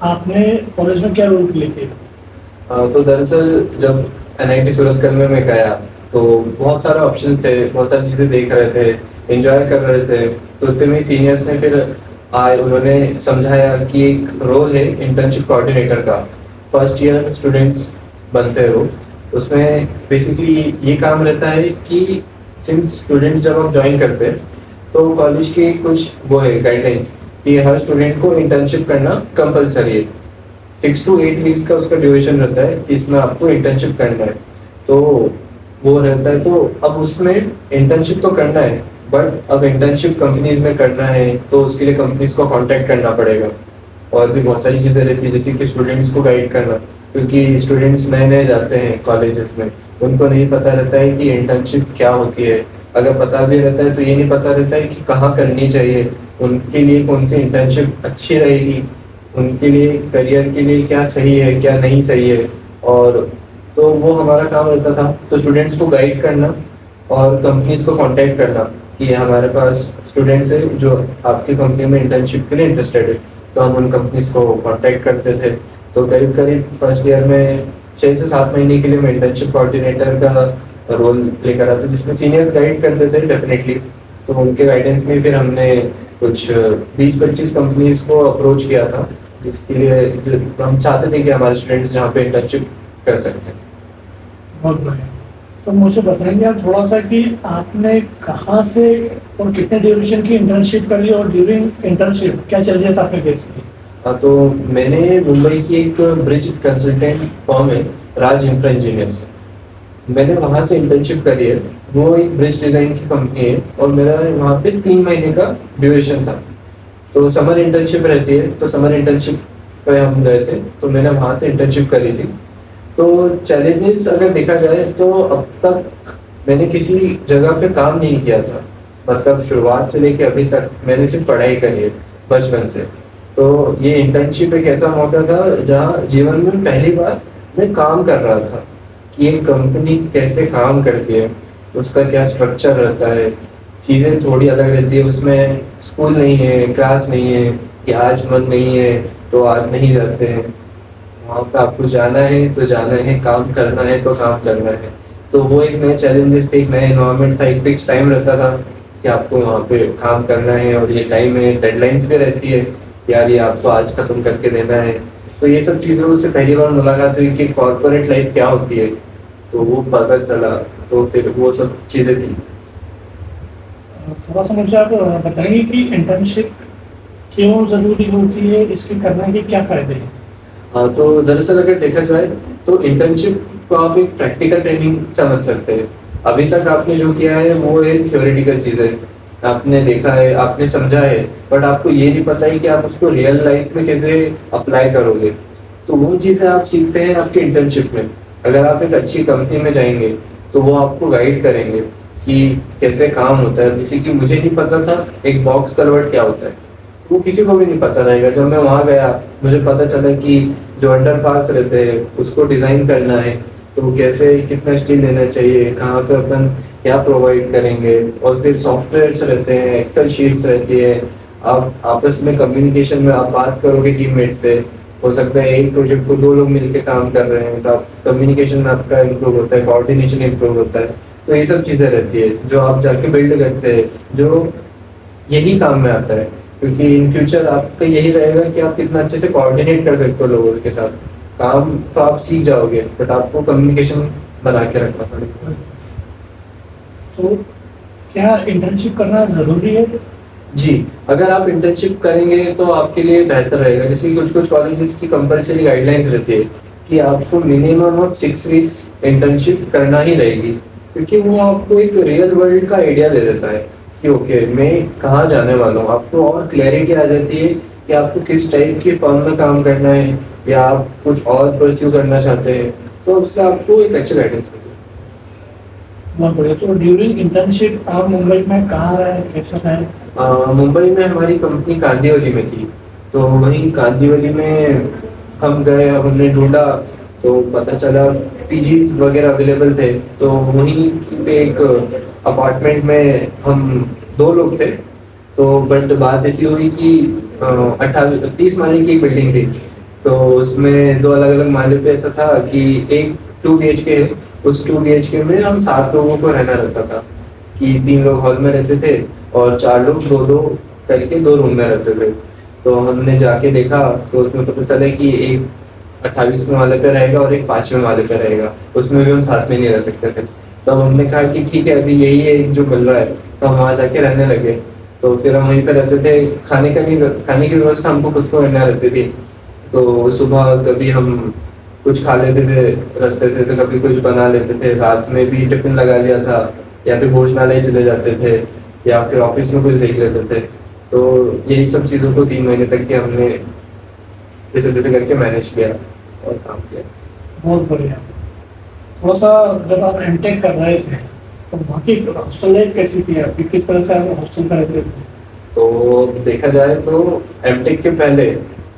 आपने कॉलेज में क्या रोल प्ले किया? तो दरअसल जब एनआईटी सूरतगढ़ में मैं गया तो बहुत सारे ऑप्शंस थे, बहुत सारी चीज़ें देख रहे थे, एंजॉय कर रहे थे। तो इतने में सीनियर्स ने फिर आए, उन्होंने समझाया कि एक रोल है इंटर्नशिप कोऑर्डिनेटर का। फर्स्ट ईयर स्टूडेंट्स बनते हैं वो, उसमें बेसिकली ये काम रहता है कि सिंस स्टूडेंट जब आप ज्वाइन करते हैं तो कॉलेज की कुछ वो है गाइडलाइंस कि हर स्टूडेंट को इंटर्नशिप करना कंपलसरी है। 6 to 8 वीक्स का उसका ड्यूरेशन रहता है कि इसमें आपको इंटर्नशिप करना है। तो वो रहता है, तो अब उसमें इंटर्नशिप तो करना है बट अब इंटर्नशिप कंपनीज में करना है तो उसके लिए कंपनीज को कांटेक्ट करना पड़ेगा। और भी बहुत सारी चीज़ें रहती है जैसे कि स्टूडेंट्स को गाइड करना, क्योंकि स्टूडेंट्स नए नए जाते हैं कॉलेजेस में, उनको नहीं पता रहता है कि इंटर्नशिप क्या होती है। अगर पता भी रहता है तो ये नहीं पता रहता है कि कहाँ करनी चाहिए, उनके लिए कौन सी इंटर्नशिप अच्छी रहेगी, उनके लिए करियर के लिए क्या सही है क्या नहीं सही है। और तो वो हमारा काम रहता था, तो स्टूडेंट्स को गाइड करना और कंपनीज को कांटेक्ट करना कि हमारे पास स्टूडेंट्स हैं जो आपकी कंपनी में इंटर्नशिप के लिए इंटरेस्टेड है। तो हम उन कंपनीज को कांटेक्ट करते थे। तो करीब करीब फर्स्ट ईयर में 6 से 7 महीने के लिए मैं इंटर्नशिप कोऑर्डिनेटर का रोल प्ले करा था, जिसमें सीनियर्स गाइड करते थे डेफिनेटली। तो उनके गाइडेंस में फिर हमने कुछ 20-25 कंपनीज को अप्रोच किया था, जिसके लिए हम चाहते थे कि हमारे स्टूडेंट्स जहाँ पे इंटर्नशिप कर सकते हैं। बहुत बढ़िया। तो मुझे बताएंगे आप थोड़ा सा कि आपने कहाँ से और कितने ड्यूरेशन की इंटर्नशिप कर ली और ड्यूरिंग इंटर्नशिप क्या चैलेंजेस आपने फेस किए? हाँ तो मैंने मुंबई की एक ब्रिज कंसल्टेंट फर्म है राज इंफ्रा इंजीनियर्स, मैंने वहाँ से इंटर्नशिप करी है। वो एक ब्रिज डिज़ाइन की कंपनी है और मेरा वहाँ पे 3 महीने का ड्यूरेशन था। तो समर इंटर्नशिप रहती है, तो समर इंटर्नशिप पे हम गए थे, तो मैंने वहाँ से इंटर्नशिप करी थी। तो चैलेंजेस अगर देखा जाए तो अब तक मैंने किसी जगह पे काम नहीं किया था, मतलब शुरुआत से लेके अभी तक मैंने सिर्फ पढ़ाई करी है बचपन से। तो ये इंटर्नशिप एक ऐसा मौका था जहाँ जीवन में पहली बार मैं काम कर रहा था कि एक कंपनी कैसे काम करती है, उसका क्या स्ट्रक्चर रहता है, चीज़ें थोड़ी अलग रहती है उसमें। स्कूल नहीं है, क्लास नहीं है कि आज मन नहीं है तो आज नहीं जाते हैं। वहाँ पे आपको जाना है तो जाना है, काम करना है तो काम करना है। तो वो एक नए चैलेंजेस थे, एक नया इन्वायरमेंट था, एक फिक्स टाइम रहता था कि आपको वहाँ पे काम करना है और ये टाइम है, डेडलाइंस भी रहती है कि यार ये आपको आज खत्म करके देना है। तो ये सब चीज़ों से पहली बार मुलाकात हुई कि कॉर्पोरेट लाइफ क्या होती है, तो वो पता चला। तो फिर वो सब चीज़ें थी। थोड़ा सा मुझे आप बताएंगे कि इंटर्नशिप क्यों ज़रूरी होती है, इसके करने के क्या फ़ायदे हैं? हाँ, तो दरअसल अगर देखा जाए तो इंटर्नशिप को आप एक प्रैक्टिकल ट्रेनिंग समझ सकते हैं। अभी तक आपने जो किया है वो है थ्योरेटिकल चीज़ें, आपने देखा है, आपने समझा है, बट आपको ये नहीं पता है कि आप उसको रियल लाइफ में कैसे अप्लाई करोगे। तो वो चीज़ें आप सीखते हैं आपके इंटर्नशिप में। अगर आप एक अच्छी कंपनी में जाएंगे तो वो आपको गाइड करेंगे कि कैसे काम होता है। जैसे कि मुझे नहीं पता था एक बॉक्स कलवर्ट क्या होता है, वो किसी को भी नहीं पता रहेगा। जब मैं वहाँ गया मुझे पता चला कि जो अंडरपास रहते हैं उसको डिज़ाइन करना है तो कैसे कितना स्टील लेना चाहिए, कहाँ पे अपन क्या प्रोवाइड करेंगे। और फिर सॉफ्टवेयर्स रहते हैं, एक्सेल शीट्स रहती है, आप आपस में कम्युनिकेशन में आप बात करोगे टीममेट से। हो सकता है एक प्रोजेक्ट को दो लोग मिलकर काम कर रहे हैं तो आप कम्युनिकेशन में आपका इम्प्रूव होता है, कोऑर्डिनेशन इम्प्रूव होता है। तो ये सब चीज़ें रहती है जो आप जाके बिल्ड करते हैं, जो यही काम में आता है। क्योंकि इन फ्यूचर आपका यही रहेगा कि आप कितना अच्छे से कोऑर्डिनेट कर सकते हो लोगों के साथ। काम तो आप सीख जाओगे बट आपको कम्युनिकेशन बना के रखना पड़ेगा। तो क्या इंटर्नशिप करना ज़रूरी है? जी, अगर आप इंटर्नशिप करेंगे तो आपके लिए बेहतर रहेगा। जैसे कुछ कुछ कॉलेजेस की कंपल्सरी गाइडलाइंस रहती है कि आपको मिनिमम ऑफ 6 वीक्स इंटर्नशिप करना ही रहेगी, क्योंकि वो आपको एक रियल वर्ल्ड का आइडिया दे देता है कि ओके मैं कहाँ जाने वाला हूँ। आपको और क्लैरिटी आ जाती है कि आपको किस टाइप की फर्म में काम करना है या आप कुछ और परस्यू करना चाहते हैं। तो उससे आपको एक अच्छी गाइडेंस मिलेगी। बहुत बढ़िया। तो ड्यूरिंग इंटर्नशिप आप मुंबई में कहाँ रहे, कैसे रहे? मुंबई में हमारी कंपनी कांदिवली में थी, तो वहीं कांदिवली में हम गए, हमने ढूंढा तो पता चला पीजीज वगैरह अवेलेबल थे। तो वहीं पे एक अपार्टमेंट में हम 2 लोग थे। तो बट बात ऐसी हुई कि 30 माले की एक बिल्डिंग थी, तो उसमें 2 अलग अलग माले पे ऐसा था कि एक 2 BHK है, उस 2 BHK में हम 7 लोगों को रहना रहता था कि 3 लोग हॉल में रहते थे और 4 लोग 2-2 करके 2 रूम में रहते थे। तो हमने जाके देखा तो उसमें पता चला कि एक 28वें माले पे रहेगा और एक 5वें माले पे रहेगा, उसमें भी हम साथ में नहीं रह सकते थे। तब हमने कहा कि ठीक है अभी यही है जो मिल रहा है, तो हम वहाँ जाके रहने लगे। तो फिर हम वहीं पे रहते थे, खाने की व्यवस्था हमको खुद को करना रहती थी। तो सुबह कभी हम कुछ खा लेते थे रास्ते से, तो कभी कुछ बना लेते थे, रात में भी टिफिन लगा लिया था, या फिर भोजनालय चले जाते थे, या फिर ऑफिस में कुछ देख लेते थे। तो यही सब चीज़ों को 3 महीने तक के हमने जैसे जैसे करके मैनेज किया और काम किया। बहुत बढ़िया। थोड़ा सा जब आप एमटेक कर रहे थे तो वहाँ की हॉस्टल लाइफ कैसी थी आपकी, किस तरह से आप हॉस्टल में रहते थे? तो देखा जाए तो एमटेक के पहले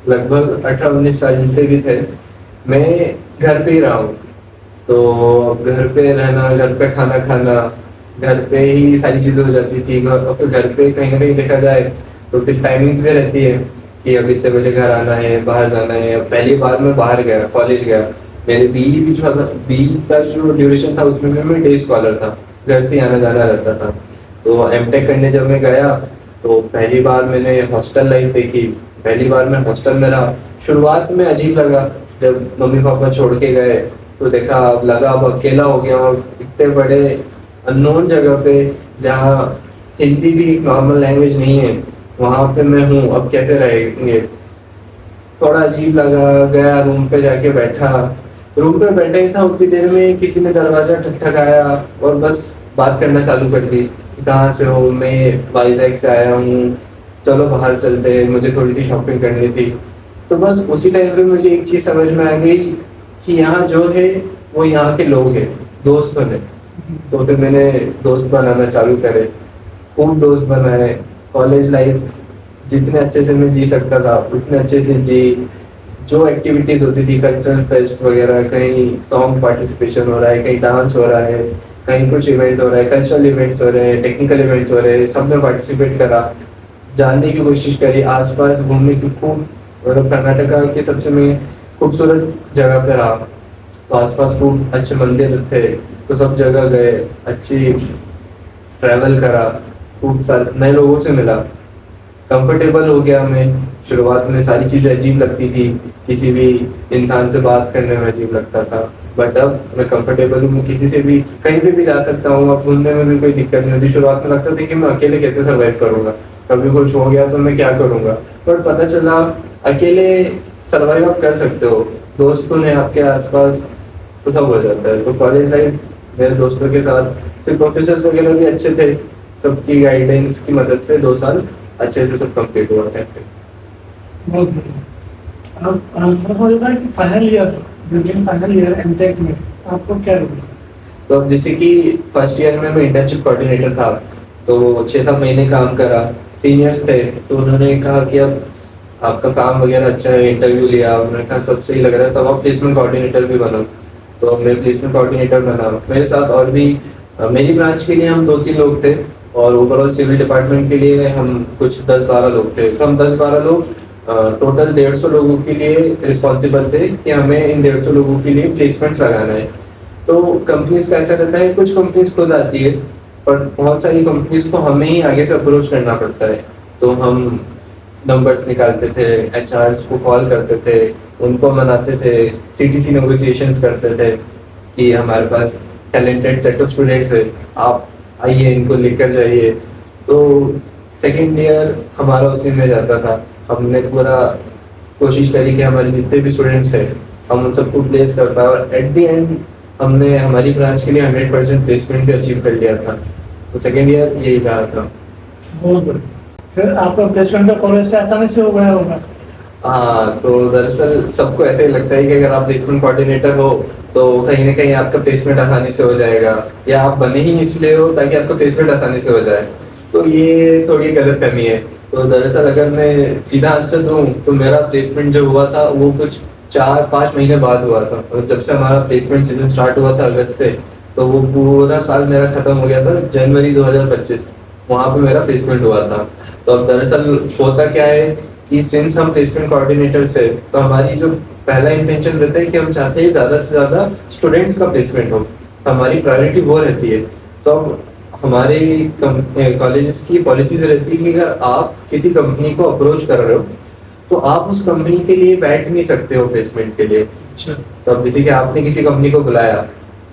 लगभग 18-19 साल जितने भी थे मैं घर पे ही रहा हूँ। तो घर पे रहना, घर पे खाना खाना, घर पे ही सारी चीज़ें हो जाती थी। और फिर घर पे कहीं ना कहीं देखा जाए तो फिर टाइमिंग्स भी रहती है कि अब इतने बजे घर आना है, बाहर जाना है। अब पहली बार मैं बाहर गया, कॉलेज गया, मेरे बीई भी जो था, बीई का जो ड्यूरेशन था उसमें भी मैं डे स्कॉलर था, घर से आना जाना रहता था। तो एमटेक करने जब मैं गया तो पहली बार मैंने हॉस्टल लाइफ देखी, पहली बार मैं हॉस्टल में रहा। शुरुआत में अजीब लगा जब मम्मी पापा छोड़ के गए, तो देखा अब लगा अब अकेला हो गया हूँ इतने बड़े अननोन जगह पे, जहाँ हिंदी भी एक नॉर्मल लैंग्वेज नहीं है, वहाँ पे मैं हूँ, अब कैसे रहेंगे। थोड़ा अजीब लगा, गया रूम पे जाके बैठा। रूम पे बैठा ही था, उतनी देर में किसी ने दरवाजा ठकठकाया और बस बात करना चालू कर दी कि कहाँ से हो, मैं वाइजैक से आया हूँ, चलो बाहर चलते हैं, मुझे थोड़ी सी शॉपिंग करनी थी। तो बस उसी टाइम पे मुझे एक चीज़ समझ में आ गई कि यहाँ जो है वो यहाँ के लोग हैं, दोस्तों ने। तो फिर मैंने दोस्त बनाना चालू करे, खूब दोस्त बनाए। कॉलेज लाइफ जितने अच्छे से मैं जी सकता था उतने अच्छे से जी। जो एक्टिविटीज़ होती थी, कल्चरल फेस्ट वगैरह, कहीं सॉन्ग पार्टिसिपेशन हो रहा है, कहीं डांस हो रहा है, कहीं कुछ इवेंट हो रहा है, कल्चरल इवेंट्स हो रहे हैं, टेक्निकल इवेंट्स हो रहे हैं, सब में पार्टिसिपेट करा, जानने की कोशिश करी, आसपास घूमने की खूब, मतलब कर्नाटका के सबसे मैं खूबसूरत जगह पे रहा, तो आसपास खूब अच्छे मंदिर थे, तो सब जगह गए, अच्छी ट्रैवल करा, खूब सारे नए लोगों से मिला, कंफर्टेबल हो गया मैं। शुरुआत में सारी चीज़ें अजीब लगती थी, किसी भी इंसान से बात करने में अजीब लगता था, बट अब मैं कंफर्टेबल हूँ, मैं किसी से भी कहीं पे भी जा सकता हूँ, अब घूमने में भी कोई दिक्कत नहीं होती। शुरुआत में लगता था कि मैं अकेले कैसे सर्वाइव करूँगा, कभी कुछ हो गया तो मैं क्या करूँगा, बट पता चला अकेले सर्वाइव आप कर सकते हो, दोस्तों ने आपके आसपास, तो सब हो जाता है। तो कॉलेज लाइफ मेरे दोस्तों के साथ, फिर प्रोफेसर्स वगैरह भी अच्छे थे, सबकी गाइडेंस की मदद से 2 साल अच्छे से सब कंप्लीट हुआ था। बहुत बढ़िया। अब हमको मुझे था कि final year, begin final year MTech में आपको क्या लगा? तो अब जैसे कि फर्स्ट ईयर में मैं इंटर्नशिप कोऑर्डिनेटर था, तो 6-7 महीने काम करा, सीनियर्स थे, तो उन्होंने कहा कि अब आपका काम वगैरह अच्छा है, इंटरव्यू लिया, उन्होंने कहा सब सही लग रहा है, तो अब आप प्लेसमेंट कोऑर्डिनेटर भी बनो। तो मैं प्लेसमेंट कोऑर्डिनेटर बना, मेरे साथ और भी मेरी ब्रांच के लिए हम 2-3 लोग थे, और ओवरऑल सिविल डिपार्टमेंट के लिए हम कुछ 10-12 लोग थे, तो हम 10-12 लोग टोटल 150 लोगों के लिए रिस्पॉन्सिबल थे कि हमें इन 150 लोगों के लिए प्लेसमेंट्स लगाना है। तो कंपनीज का ऐसा रहता है, कुछ कंपनीज खुद आती है, पर बहुत सारी कंपनीज को हमें ही आगे से अप्रोच करना पड़ता है। तो हम नंबर्स निकालते थे, एचआरस को कॉल करते थे, उनको मनाते थे, सीटीसी नेगोशिएशंस करते थे कि हमारे पास टैलेंटेड सेट ऑफ स्टूडेंट्स है, आप आइए, इनको लेकर जाइए। तो सेकेंड ईयर हमारा उसी में जाता था, हमने पूरा कोशिश करी कि हमारे जितने भी स्टूडेंट्स थे हम उन सबको प्लेस कर पाए, और एट द एंड हमने हमारी ब्रांच के लिए 100% प्लेसमेंट भी अचीव कर लिया था। तो सेकेंड ईयर यही रहा था। बहुत बढ़िया। फिर आपका प्लेसमेंट का कॉलेज से आसानी से हो गया होगा? हाँ, तो दरअसल सबको ऐसे ही लगता है कि अगर आप प्लेसमेंट कोऑर्डिनेटर हो तो कहीं ना कहीं आपका प्लेसमेंट आसानी से हो जाएगा, या आप बने ही इसलिए हो ताकि आपका प्लेसमेंट आसानी से हो जाए, तो ये थोड़ी गलतफहमी है। तो दरअसल अगर मैं सीधा आंसर दूं तो मेरा प्लेसमेंट जो हुआ था वो कुछ 4-5 महीने बाद हुआ था, मतलब जब से हमारा प्लेसमेंट सीजन स्टार्ट हुआ था अगस्त से, तो वो पूरा साल मेरा खत्म हो गया था जनवरी 2025, वहाँ पे मेरा प्लेसमेंट हुआ था। तो अब दरअसल होता क्या है कि सिंस हम प्लेसमेंट कोऑर्डिनेटर्स है, तो हमारी जो पहला इंटेंशन रहता है कि हम चाहते हैं ज़्यादा से ज़्यादा स्टूडेंट्स का प्लेसमेंट हो, हमारी प्रायोरिटी वो रहती है। तो अब हमारे कॉलेजेस की पॉलिसीज रहती है कि अगर आप किसी कंपनी को अप्रोच कर रहे हो तो आप उस कंपनी के लिए बैठ नहीं सकते हो प्लेसमेंट के लिए। अच्छा। तो अब जैसे कि आपने किसी कंपनी को बुलाया,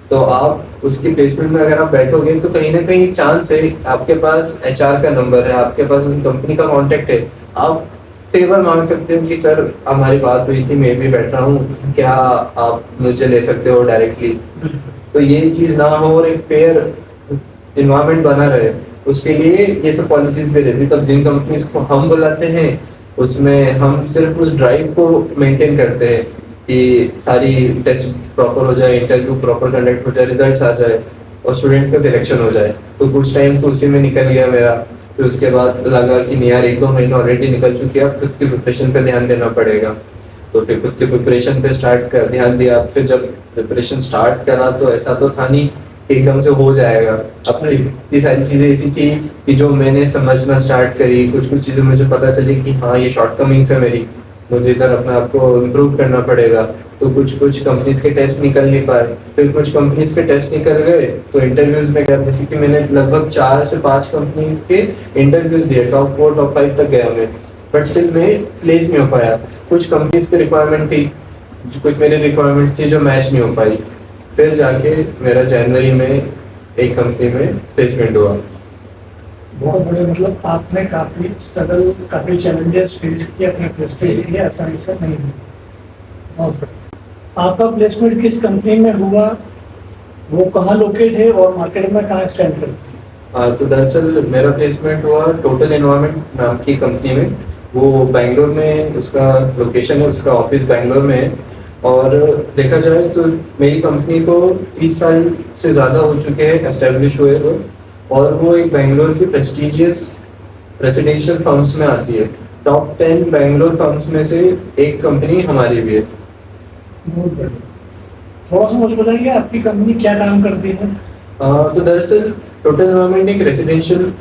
तो आप उसकी प्लेसमेंट में अगर आप बैठोगे तो कहीं ना कहीं चांस है, आपके पास एचआर का नंबर है, आपके पास उन कंपनी का कांटेक्ट है, आप फेवर मांग सकते हो कि सर हमारी बात हुई थी, मैं भी बैठ रहा हूँ, क्या आप मुझे ले सकते हो डायरेक्टली। तो ये चीज़ ना हो और एक फेयर इन्वायरमेंट बना रहे, उसके लिए ये सब पॉलिसीज भी रहती है। तो अब जिन कंपनीज को हम बुलाते हैं उसमें हम सिर्फ उस ड्राइव को मेंटेन करते हैं कि सारी टेस्ट प्रॉपर हो जाए, इंटरव्यू प्रॉपर कंडक्ट हो जाए, रिजल्ट्स आ जाए और स्टूडेंट्स का सिलेक्शन हो जाए। तो कुछ टाइम तो उसी में निकल गया मेरा, फिर उसके बाद लगा कि नहीं यार 1-2 महीने ऑलरेडी निकल चुके हैं, अब खुद की प्रिपरेशन पे ध्यान देना पड़ेगा। तो फिर खुद की प्रिपरेशन पे स्टार्ट कर ध्यान दिया। फिर जब प्रिपरेशन स्टार्ट करा तो ऐसा तो था नहीं कि एकदम से हो जाएगा, अब इतनी सारी चीज़ें ऐसी थी कि जो मैंने समझना स्टार्ट करी, कुछ कुछ चीज़ें मुझे पता चली कि हाँ ये शॉर्टकमिंग्स है मेरी, मुझे इधर अपने आप को इम्प्रूव करना पड़ेगा। तो कुछ कुछ कंपनीज के टेस्ट निकल नहीं पाए, फिर कुछ कंपनीज के टेस्ट निकल गए तो इंटरव्यूज में गया, जैसे कि मैंने लगभग 4 से 5 कंपनी के इंटरव्यूज दिए, टॉप 4 टॉप 5 तक गया मैं, बट स्टिल मैं प्लेस नहीं हो पाया। कुछ कंपनीज की रिक्वायरमेंट थी, कुछ मेरी रिक्वायरमेंट थी जो मैच नहीं हो पाई। फिर जाके मेरा जनवरी में एक कंपनी में प्लेसमेंट हुआ। बहुत बढ़िया। मतलब आपने काफी स्ट्रगल, काफी चैलेंजेस फेस किए अपने प्लेसमेंट के लिए, आसानी से नहीं हुआ। बहुत बढ़िया। आपका प्लेसमेंट किस कंपनी में हुआ, वो कहाँ लोकेट है और मार्केट में कहाँ स्टैंड करती है? तो दरअसल मेरा प्लेसमेंट हुआ टोटल एनवायरनमेंट नाम की कंपनी में, वो बेंगलोर में उसका लोकेशन है, उसका ऑफिस बेंगलोर में है। और देखा जाए तो मेरी कंपनी को 30 साल से ज़्यादा हो चुके हैं एस्टेब्लिश हुए हुए, और वो एक बेंगलोर की प्रेस्टीजियस रेजिडेंशियल फर्म्स में आती है। टॉप 10 बेंगलोर फर्म्स में से एक कंपनी हमारी भी है। बहुत बढ़िया। थोड़ा सा मुझे बताइए आपकी कंपनी क्या काम करती है? तो दरअसल टोटल एनवायरनमेंट एक रेजिडेंशियल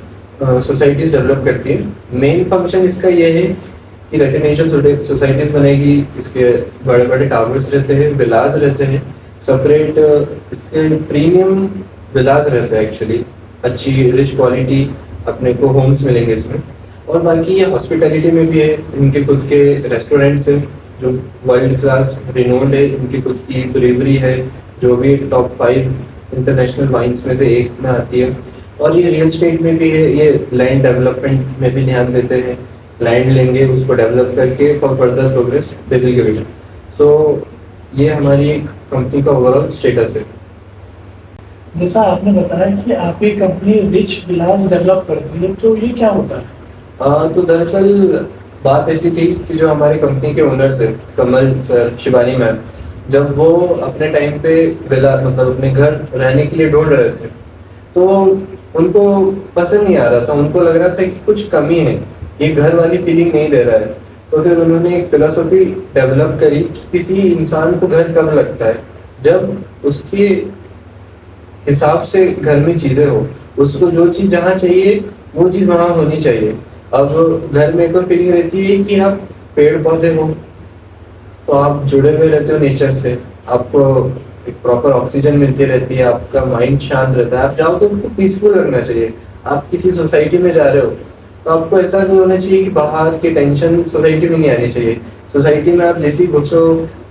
सोसाइटीज डेवलप करती है। मेन फंक्शन इसका ये है कि रेजिडेंशियल सोसाइटीज बनेगी, इसके बड़े बड़े टावर्स रहते हैं, विलास रहते हैं, सेपरेट इसके प्रीमियम विलास रहते हैं एक्चुअली, अच्छी रिच क्वालिटी अपने को होम्स मिलेंगे इसमें। और बाकी ये हॉस्पिटैलिटी में भी है, इनके खुद के रेस्टोरेंट्स हैं जो वर्ल्ड क्लास रिनोन्ड है, इनकी खुद की ब्रेवरी है जो भी टॉप 5 इंटरनेशनल वाइन्स में से एक में आती है। और ये रियल स्टेट में भी है, ये लैंड डेवलपमेंट में भी ध्यान देते हैं, लैंड लेंगे उसको डेवलप करके for further progress they will give it. So ये हमारी एक कंपनी का ओवरऑल स्टेटस है। जैसा आपने बताया कि आपकी कंपनी रिच विलास डेवलप करती है, तो ये क्या होता है? तो दरअसल बात ऐसी थी कि जो हमारी कंपनी के ओनर्स हैं कमल सर, शिवानी मैम, जब वो अपने टाइम पे विला मतलब अपने घर रहने के लिए ढूंढ रहे थे तो उनको पसंद नहीं आ रहा था, उनको लग रहा था कि कुछ कमी है, ये घर वाली फीलिंग नहीं दे रहा है। तो फिर उन्होंने एक फिलोसफी डेवलप करी कि किसी इंसान को घर कब लगता है, जब उसके हिसाब से घर में चीजें हो, उसको जो चीज जहाँ चाहिए वो चीज वहाँ होनी चाहिए। अब घर में कोई फीलिंग रहती है कि आप पेड़ पौधे हो तो आप जुड़े हुए रहते हो नेचर से, आपको एक प्रॉपर ऑक्सीजन मिलती रहती है, आपका माइंड शांत रहता है, आप जाओ तो उनको पीसफुल लगना चाहिए। आप किसी सोसाइटी में जा रहे हो तो आपको ऐसा नहीं होना चाहिए कि बाहर की टेंशन सोसाइटी में नहीं आनी चाहिए। सोसाइटी में आप जैसे ही घुसो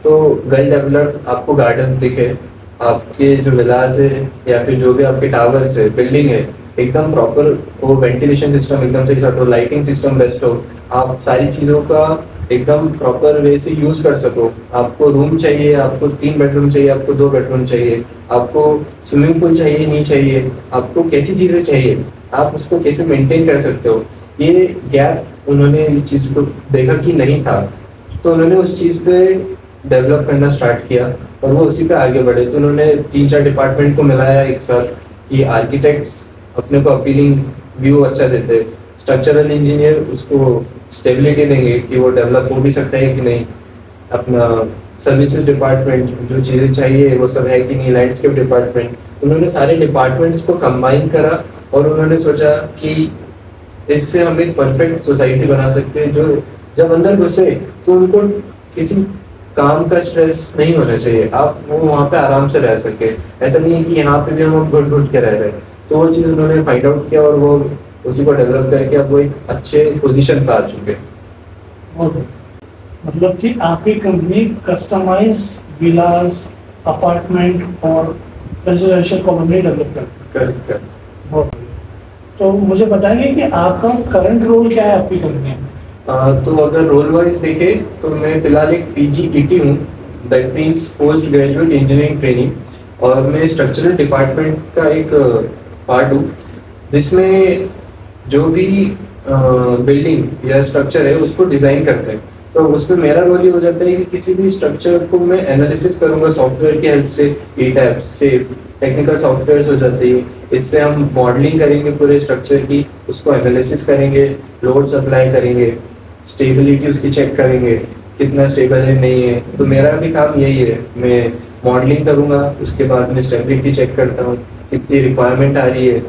तो वेल डेवलप्ड आपको गार्डन्स दिखे, आपके जो विलास है या फिर जो भी आपके टावर्स है, बिल्डिंग है, एकदम प्रॉपर हो, वेंटिलेशन सिस्टम एकदम सही सेट हो, लाइटिंग सिस्टम बेस्ट हो, आप सारी चीज़ों का एकदम प्रॉपर वे से यूज कर सको। आपको रूम चाहिए, आपको 3 बेडरूम चाहिए, आपको 2 बेडरूम चाहिए, आपको स्विमिंग पूल चाहिए नहीं चाहिए, आपको कैसी चीज़ें चाहिए, आप उसको कैसे मेंटेन कर सकते हो, ये गैप उन्होंने इस चीज़ को देखा कि नहीं था, तो उन्होंने उस चीज़ पे डेवलप करना स्टार्ट किया और वो उसी पे आगे बढ़े। तो उन्होंने 3-4 डिपार्टमेंट को मिलाया एक साथ कि आर्किटेक्ट्स अपने को अपीलिंग व्यू अच्छा देते, स्ट्रक्चरल इंजीनियर उसको स्टेबिलिटी देंगे कि वो डेवलप हो भी सकता है कि नहीं, अपना सर्विसेज डिपार्टमेंट जो चीज़ें चाहिए वो सब है कि नहीं, लैंडस्केप डिपार्टमेंट, उन्होंने सारे डिपार्टमेंट्स को कंबाइन करा और उन्होंने सोचा कि इससे हम एक परफेक्ट सोसाइटी बना सकते हैं जो जब अंदर घुसे तो उनको किसी काम का स्ट्रेस नहीं होना चाहिए, आप वो वहाँ पे आराम से रह सके। ऐसा नहीं है कि यहाँ पे भी हम घुट घुट के रह रहे हैं। तो वो चीज़ उन्होंने फाइंड आउट किया और वो उसी को डेवलप करके अब वो एक अच्छे पोजीशन पे आ चुके हैं। और मतलब कि आपकी कंपनी कस्टमाइज विलास, अपार्टमेंट और रेजिडेंशियल कॉलोनी डेवलप करती है। करेक्ट। बहुत बढ़िया। तो मुझे बताएंगे कि आपका करंट रोल क्या है आपकी कंपनी में? तो अगर रोल वाइज देखे तो मैं फिलहाल एक PGET हूँ, that means post graduate engineering training, और मैं स्ट्रक्चरल डिपार्टमेंट का एक पार्ट हूँ जिसमें जो भी बिल्डिंग या स्ट्रक्चर है उसको डिज़ाइन करते हैं। तो उसमें मेरा रोल ये हो जाता है कि किसी भी स्ट्रक्चर को मैं एनालिसिस करूँगा सॉफ्टवेयर की हेल्प से, ETAP, SAFE, टेक्निकल सॉफ्टवेयर हो जाते हैं, इससे हम मॉडलिंग करेंगे पूरे स्ट्रक्चर की, उसको एनालिसिस करेंगे, लोड सप्लाई करेंगे, स्टेबिलिटी उसकी चेक करेंगे कितना स्टेबल है नहीं है। तो मेरा भी काम यही है, मैं मॉडलिंग करूँगा, उसके बाद में स्टेबिलिटी चेक करता हूँ, कितनी रिक्वायरमेंट आ रही है,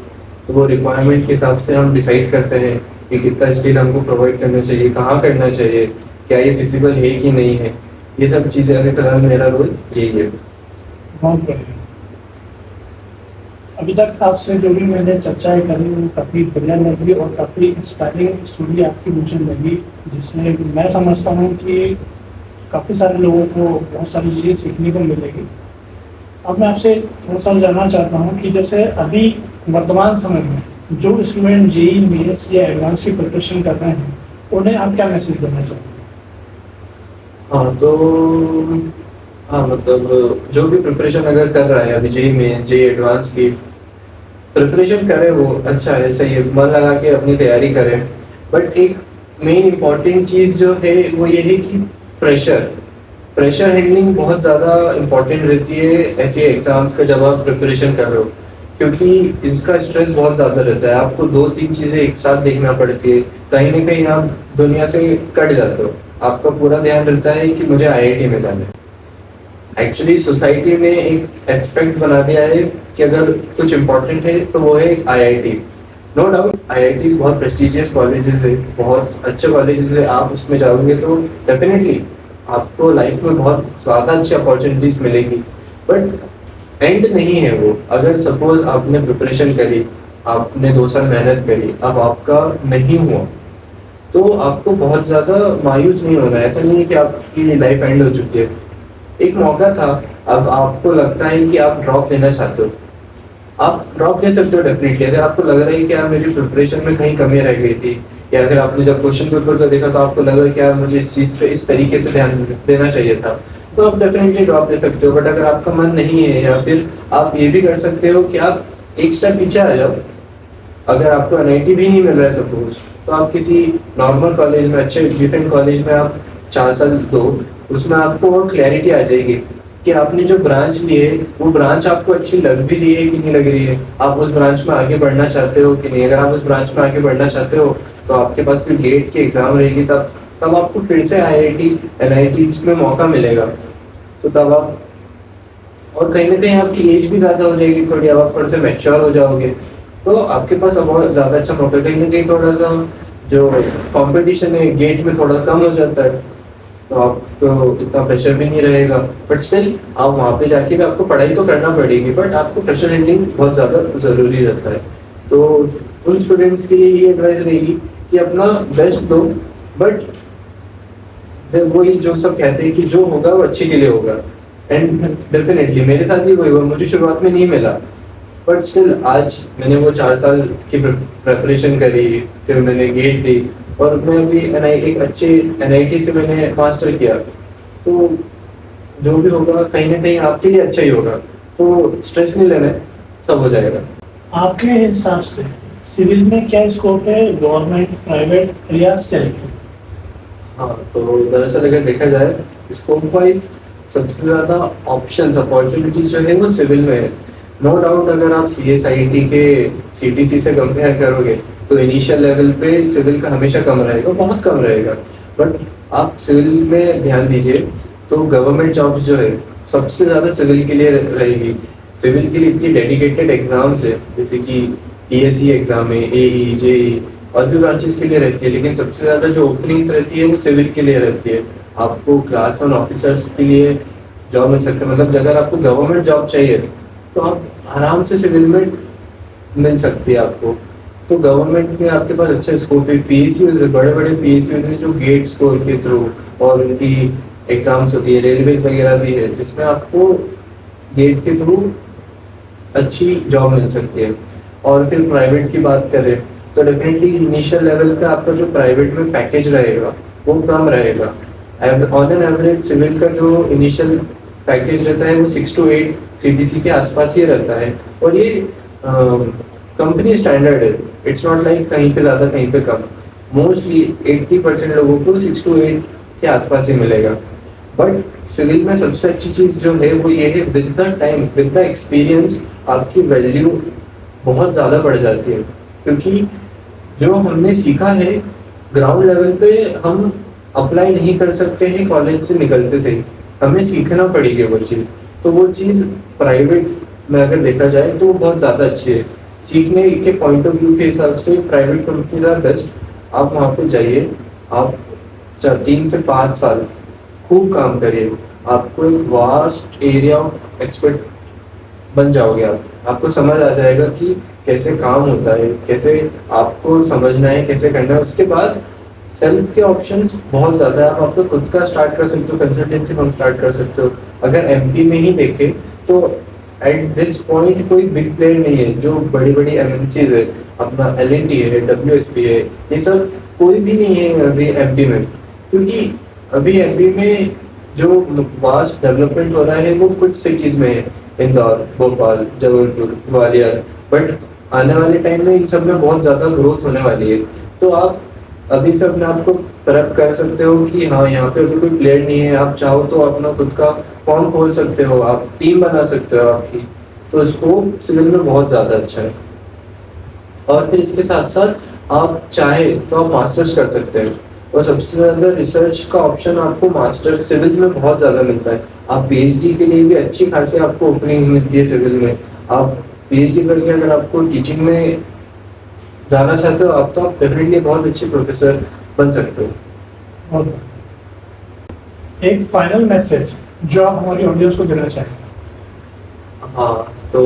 तो वो रिक्वायरमेंट के हिसाब से हम डिसाइड करते हैं कि कितना स्टील हमको प्रोवाइड करना चाहिए, कहाँ करना चाहिए, क्या ये फिजिबल है कि नहीं है, ये सब चीज़ें अभी फिलहाल मेरा रोल यही है। बहुत बढ़िया। अभी तक आपसे जो भी मैंने चर्चाएं करी वो काफ़ी बढ़िया लगी और काफ़ी इंस्पायरिंग स्टोरी आपकी मुझे लगी, जिससे मैं समझता हूँ कि काफ़ी सारे लोगों को बहुत सारी चीज़ें सीखने को मिलेगी। अब मैं आपसे थोड़ा सा जानना चाहता हूँ कि जैसे अभी वर्तमान समय में जो स्टूडेंट JEE मेंस या एडवांस की प्रिपरेशन कर रहे हैं उन्हें आप क्या मैसेज देना चाहेंगे? हाँ तो हाँ मतलब जो भी प्रिपरेशन अगर कर रहा है अभी JEE में, JEE एडवांस की प्रिपरेशन करे वो अच्छा है, सही है, मन लगा के अपनी तैयारी करें। बट एक मेन इम्पॉर्टेंट चीज़ जो है वो ये है कि प्रेशर हैंडलिंग बहुत ज़्यादा इम्पॉर्टेंट रहती है ऐसे एग्जाम्स का जब आप प्रिपरेशन कर रहे हो, क्योंकि इसका स्ट्रेस बहुत ज़्यादा रहता है, आपको 2-3 चीज़ें एक साथ देखना पड़ती है, कहीं ना कहीं आप दुनिया से कट जाते हो, आपका पूरा ध्यान रहता है कि मुझे IIT में जाना है। एक्चुअली सोसाइटी ने एक एस्पेक्ट बना दिया है कि अगर कुछ इम्पोर्टेंट है तो वो है एक आईआईटी। नो डाउट आईआईटी बहुत प्रेस्टिजियस कॉलेजेस है, बहुत अच्छे कॉलेजेस है, आप उसमें जाओगे तो डेफिनेटली आपको लाइफ में बहुत ज़्यादा अच्छी अपॉर्चुनिटीज मिलेगी, बट एंड नहीं है वो। अगर सपोज आपने प्रिपरेशन करी, आपने 2 साल मेहनत करी, अब आपका नहीं हुआ तो आपको बहुत ज़्यादा मायूस नहीं होना है। ऐसा नहीं है कि आपकी लाइफ एंड हो चुकी है, एक मौका था, अब आपको लगता है कि आप ड्रॉप लेना चाहते हो, आप ड्रॉप ले सकते हो डेफिनेटली। अगर आपको लग रहा है कि यार मेरी प्रिपरेशन में कहीं कमी रह गई थी, या फिर आपने जब क्वेश्चन पेपर को देखा तो आपको लग रहा है कि यार मुझे इस चीज़ पे इस तरीके से ध्यान देना चाहिए था, तो आप डेफिनेटली ड्रॉप ले सकते हो। बट अगर आपका मन नहीं है, या फिर आप ये भी कर सकते हो कि आप एक स्टेप पीछे आ जाओ। अगर आपको एनआईटी भी नहीं मिल रहा है सपोज, तो आप किसी नॉर्मल कॉलेज में, अच्छे डिसेंट कॉलेज में आप 4 साल दो, उसमें आपको और क्लैरिटी आ जाएगी कि आपने जो ब्रांच ली है वो ब्रांच आपको अच्छी लग भी रही है कि नहीं लग रही है, आप उस ब्रांच में आगे बढ़ना चाहते हो कि नहीं। अगर आप उस ब्रांच में आगे बढ़ना चाहते हो तो आपके पास फिर गेट की एग्जाम रहेगी, तब आपको फिर से आईआईटी एनआईटी में मौका मिलेगा। तो तब आप, और कहीं ना कहीं आपकी एज भी ज़्यादा हो जाएगी थोड़ी, अब आप थोड़े से मैच्योर हो जाओगे, तो आपके पास अब और ज़्यादा अच्छा मौका है। कहीं ना कहीं थोड़ा सा जो कंपटीशन है गेट में थोड़ा कम हो जाता है, तो आपको इतना प्रेशर भी नहीं रहेगा। बट स्टिल आप वहाँ पे जाके भी आपको पढ़ाई तो करना पड़ेगी, बट आपको प्रेशर हैंडलिंग बहुत ज़्यादा ज़रूरी रहता है। तो उन स्टूडेंट्स के लिए ये एडवाइस रहेगी कि अपना बेस्ट दो, बट वही जो सब कहते हैं कि जो होगा वो अच्छे के लिए होगा। एंड डेफिनेटली मेरे साथ भी वही हुआ, मुझे शुरुआत में नहीं मिला, बट स्टिल आज मैंने वो 4 साल की प्रिपरेशन करी, फिर मैंने गेट दी, और मैं अभी एक अच्छे एनआईटी से मैंने मास्टर किया। तो जो भी होगा कहीं ना कहीं आपके लिए अच्छा ही होगा, तो स्ट्रेस नहीं लेना है, सब हो जाएगा। आपके हिसाब से सिविल में क्या स्कोप है, गवर्नमेंट, प्राइवेट या सेल्फ? हाँ, तो दरअसल अगर देखा जाए स्कोप वाइज सबसे ज़्यादा ऑप्शंस, अपॉर्चुनिटीज जो है वो सिविल में है। नो डाउट अगर आप CSIT के CTC से कंपेयर करोगे तो इनिशियल लेवल पे सिविल का हमेशा कम रहेगा, बहुत कम रहेगा। बट आप सिविल में ध्यान दीजिए तो गवर्नमेंट जॉब्स जो है सबसे ज़्यादा सिविल के लिए रहेगी। सिविल के लिए इतनी डेडिकेटेड एग्जाम्स है, जैसे कि PSC एग्जाम है, AE, JE और भी ब्रांचेस के लिए रहती है, लेकिन सबसे ज़्यादा जो ओपनिंग्स रहती है वो सिविल के लिए रहती है। आपको क्लास 1 ऑफिसर्स के लिए जॉब मिल सकता है, मतलब अगर आपको गवर्नमेंट जॉब चाहिए तो आप आराम से सिविल में मिल सकती है आपको। तो गवर्नमेंट में आपके पास अच्छा स्कोप है। PSUs है, बड़े बड़े PSUs है जो गेट स्कोर के थ्रू और उनकी एग्जाम्स होती है, रेलवेज वगैरह भी है जिसमें आपको गेट के थ्रू अच्छी जॉब मिल सकती है। और फिर प्राइवेट की बात करें तो डेफिनेटली इनिशियल लेवल का आपका जो प्राइवेट में पैकेज रहेगा वो कम रहेगा। ऑन एन एवरेज सिविल का जो इनिशियल पैकेज रहता है वो 6 to 8 CTC के आसपास ही रहता है, और ये कंपनी स्टैंडर्ड है। इट्स नॉट लाइक कहीं पे ज़्यादा कहीं पे कम। मोस्टली 80% लोगों को 6 to 8 के आसपास ही मिलेगा। बट सिविल में सबसे अच्छी चीज़ जो है वो ये है, with the time, with the experience आपकी वैल्यू बहुत ज़्यादा बढ़ जाती है, क्योंकि जो हमने सीखा है ग्राउंड लेवल पे हम अप्लाई नहीं कर सकते हैं कॉलेज से निकलते से ही, हमें सीखना पड़ेगी वो चीज़। तो वो चीज़ प्राइवेट में अगर देखा जाए तो वो बहुत ज़्यादा अच्छी है। सीखने के पॉइंट ऑफ व्यू के हिसाब से प्राइवेट कंपनीज आर बेस्ट। आप वहाँ पे जाइए, आप 3 से 5 साल खूब काम करिए, आपको एक वास्ट एरिया ऑफ एक्सपर्ट बन जाओगे। आपको समझ आ जाएगा कि कैसे काम होता है, कैसे आपको समझना है, कैसे करना है। उसके बाद सेल्फ के ऑप्शंस बहुत ज़्यादा है। आप अपना खुद का स्टार्ट कर सकते हो, कंसल्टेंसी फर्म स्टार्ट कर सकते हो। अगर MP में ही देखें तो एट दिस पॉइंट कोई बिग प्लेयर नहीं है। जो बड़ी बड़ी MNCs है, अपना L&T है, WSP है, ये सब कोई भी नहीं है अभी MP में, क्योंकि अभी MP में जो वास्ट डेवलपमेंट हो रहा है वो कुछ सिटीज़ में है, इंदौर, भोपाल, जबलपुर, ग्वालियर। बट आने वाले टाइम में इन सब में बहुत ज़्यादा ग्रोथ होने वाली है। तो आप अभी से अपने आप को प्रेप कर सकते हो कि हाँ, यहाँ पे अभी कोई प्लेयर नहीं है। आप चाहो तो अपना खुद का फॉर्म खोल सकते हो, आप टीम बना सकते हो आपकी। तो स्कोप सिविल में बहुत ज़्यादा अच्छा है। और फिर इसके साथ साथ आप चाहे तो आप मास्टर्स कर सकते हैं, और सबसे ज़्यादा रिसर्च का ऑप्शन आपको मास्टर सिविल में बहुत ज़्यादा मिलता है। आप पीएचडी के लिए भी अच्छी खासी आपको ओपनिंग्स मिलती है सिविल में। आप पीएचडी करके अगर आपको टीचिंग में जाना चाहते हो आप, तो आप डेफिनेटली बहुत अच्छे प्रोफेसर बन सकते हो। और एक फाइनल मैसेज जो आप हमारी ऑडियंस को देना चाहें। हाँ, तो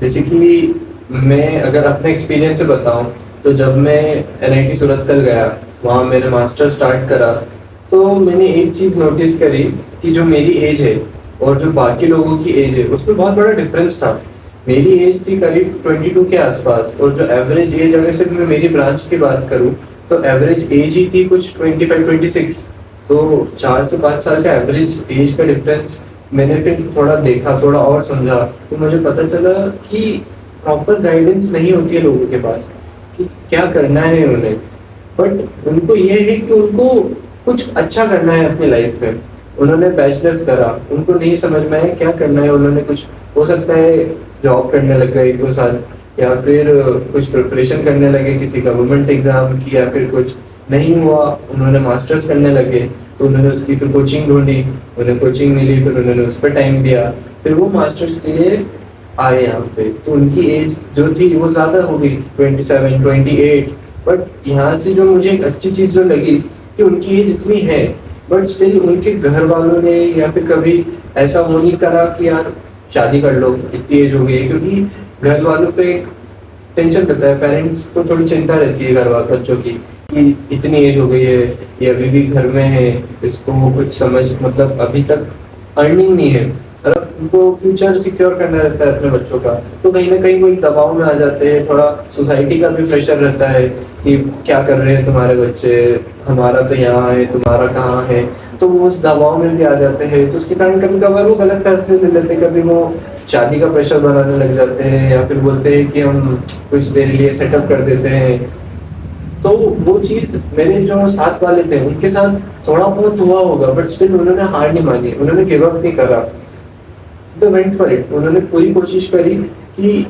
जैसे कि मैं अगर अपने एक्सपीरियंस से बताऊं, तो जब मैं एनआईटी सूरतकल गया, वहाँ मैंने मास्टर स्टार्ट करा, तो मैंने एक चीज़ नोटिस करी कि जो मेरी एज है और जो बाकी लोगों की एज है उसमें बहुत बड़ा डिफरेंस था। मेरी एज थी करीब 22 के आसपास, और जो एवरेज एज, अगर सिर्फ मैं मेरी ब्रांच की बात करूँ तो एवरेज एज ही थी कुछ 25-26। तो 4 से 5 साल का एवरेज एज का डिफरेंस मैंने फिर थोड़ा देखा, थोड़ा और समझा, तो मुझे पता चला कि प्रॉपर गाइडेंस नहीं होती है लोगों के पास कि क्या करना है उन्हें। बट उनको ये है कि उनको कुछ अच्छा करना है अपनी लाइफ में। उन्होंने बैचलर्स करा, उनको नहीं समझ में आया क्या करना है, उन्होंने कुछ, हो सकता है जॉब करने लग गए 1-2 साल, या फिर कुछ प्रिपरेशन करने लगे किसी गवर्नमेंट एग्जाम की, या फिर कुछ नहीं हुआ उन्होंने मास्टर्स करने लगे, तो उन्होंने उसकी फिर कोचिंग ढूंढी, उन्हें कोचिंग मिली, फिर उन्होंने उस पर टाइम दिया, फिर वो मास्टर्स के लिए आए यहाँ पे। तो उनकी एज जो थी वो ज़्यादा हो गई, 27-28। बट यहाँ से जो मुझे एक अच्छी चीज़ जो लगी कि उनकी एज इतनी है, बट स्टिल उनके घर वालों ने या फिर कभी ऐसा वो नहीं करा कि यार शादी कर लो, इतनी एज हो गई है। क्योंकि घर वालों पे एक टेंशन रहता है, पेरेंट्स को थोड़ी चिंता रहती है घर वाले बच्चों की कि इतनी एज हो गई है, ये अभी भी घर में है, इसको कुछ समझ, मतलब अभी तक अर्निंग नहीं है, मतलब उनको फ्यूचर सिक्योर करना रहता है अपने बच्चों का। तो कहीं ना कहीं वो एक दबाव में आ जाते हैं, थोड़ा सोसाइटी का भी प्रेशर रहता है कि क्या कर रहे हैं तुम्हारे बच्चे, हमारा तो यहाँ है, तुम्हारा कहाँ है। तो वो उस दबाव में भी आ जाते हैं, तो उसके कारण कभी कभार वो गलत फैसले ले लेते हैं। कभी वो शादी का प्रेशर बनाने लग जाते हैं, या फिर बोलते हैं कि हम कुछ देर लिए सेटअप कर देते हैं। तो वो चीज़ मेरे जो साथ वाले थे उनके साथ थोड़ा बहुत हुआ होगा, बट स्टिल उन्होंने हार नहीं मानी, उन्होंने गिव अप नहीं करा, द वेंट फॉर इट। उन्होंने पूरी कोशिश करी कि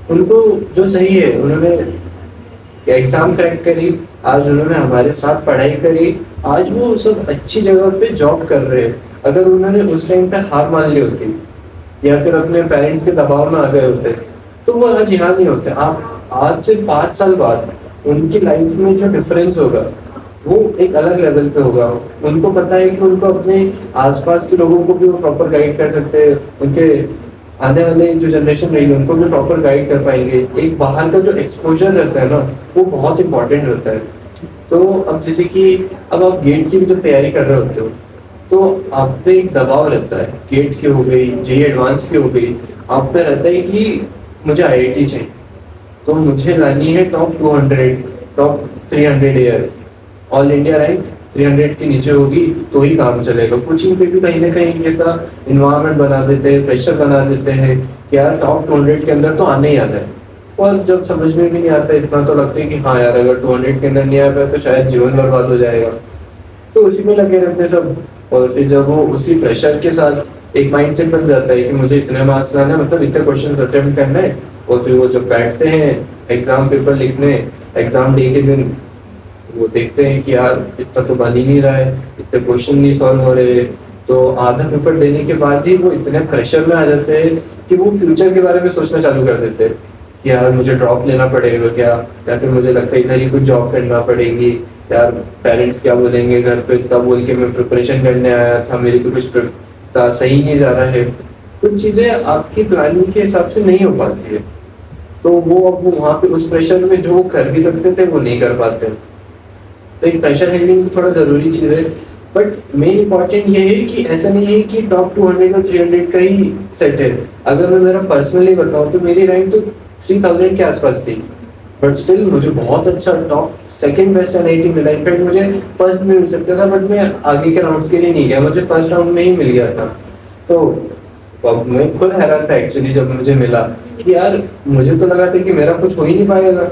उनको जो सही है, उन्होंने एग्जाम क्रैक करी, आज उन्होंने हमारे साथ पढ़ाई करी, आज वो सब अच्छी जगह पे जॉब कर रहे हैं। अगर उन्होंने उस टाइम पे हार मान ली होती या फिर अपने पेरेंट्स के दबाव में आ गए होते, तो वो आज यहाँ नहीं होते। आप आज से 5 साल बाद उनकी लाइफ में जो डिफरेंस होगा वो एक अलग लेवल पे होगा। उनको पता है कि उनको अपने आसपास के लोगों को भी वो प्रॉपर गाइड कर सकते हैं, उनके आने वाले जो जनरेशन रहेगी उनको भी प्रॉपर गाइड कर पाएंगे। एक बाहर का जो एक्सपोजर रहता है ना, वो बहुत इंपॉर्टेंट रहता है। तो अब जैसे कि अब आप गेट की भी जब तैयारी कर रहे होते हो, तो आप पे एक दबाव रहता है, गेट की हो गई, जेईई एडवांस की हो गई, आप पे रहता है कि मुझे आईआईटी चाहिए, तो मुझे लानी है top 200, top 300 year, all India rank 300 के नीचे होगी तो ही काम चलेगा। कोचिंग पे भी कहीं ना कहीं ऐसा इन्वायरमेंट बना देते हैं, प्रेशर बना देते हैं कि यार टॉप 200 के अंदर तो आने ही आना है। और जब समझ में भी नहीं आता इतना, तो लगता है कि हाँ यार अगर 200 के अंदर नहीं आ पाया तो शायद जीवन बर्बाद हो जाएगा। तो उसी में लगे रहते हैं सब। और फिर जब वो उसी प्रेशर के साथ एक माइंडसेट बन जाता है कि मुझे इतने मार्क्स लाना है, मतलब इतने क्वेश्चन अटेम्प्ट करना है, और फिर वो जब बैठते हैं एग्जाम पेपर लिखने, एग्जाम डे के दिन वो देखते हैं कि यार इतना तो बन ही नहीं रहा है, इतने क्वेश्चन नहीं सॉल्व हो रहे, तो आधा पेपर देने के बाद ही वो इतने प्रेशर में आ जाते हैं कि वो फ्यूचर के बारे में सोचना चालू कर देते हैं कि यार मुझे ड्रॉप लेना पड़ेगा क्या, या फिर मुझे लगता है इधर ही कुछ जॉब करना पड़ेगी, यार पेरेंट्स क्या बोलेंगे घर पे, इतना बोल के मैं प्रिपरेशन करने आया था, मेरी तो कुछ सही नहीं जा रहा है। कुछ चीज़ें आपकी प्लानिंग के हिसाब से नहीं हो पाती है, तो वो अब वहाँ पे उस प्रेशर में जो कर भी सकते थे वो नहीं कर पाते। तो एक प्रेशर हैंडलिंग थोड़ा ज़रूरी चीज़ है। बट मेन इंपॉर्टेंट ये है कि ऐसा नहीं है कि टॉप 200 और 300 का ही सेट है। अगर मैं मेरा पर्सनली बताऊँ तो मेरी रैंक तो 3000 के आसपास थी, बट स्टिल मुझे बहुत अच्छा टॉप सेकंड बेस्ट एनआईटी मिला। इनफैक्ट मुझे फर्स्ट में मिल सकता था, बट मैं आगे के राउंड्स के लिए नहीं गया, मुझे फर्स्ट राउंड में ही मिल गया था। तो अब मैं खुद हैरान था एक्चुअली जब मुझे मिला कि यार मुझे तो लगा था कि मेरा कुछ हो ही नहीं पाएगा।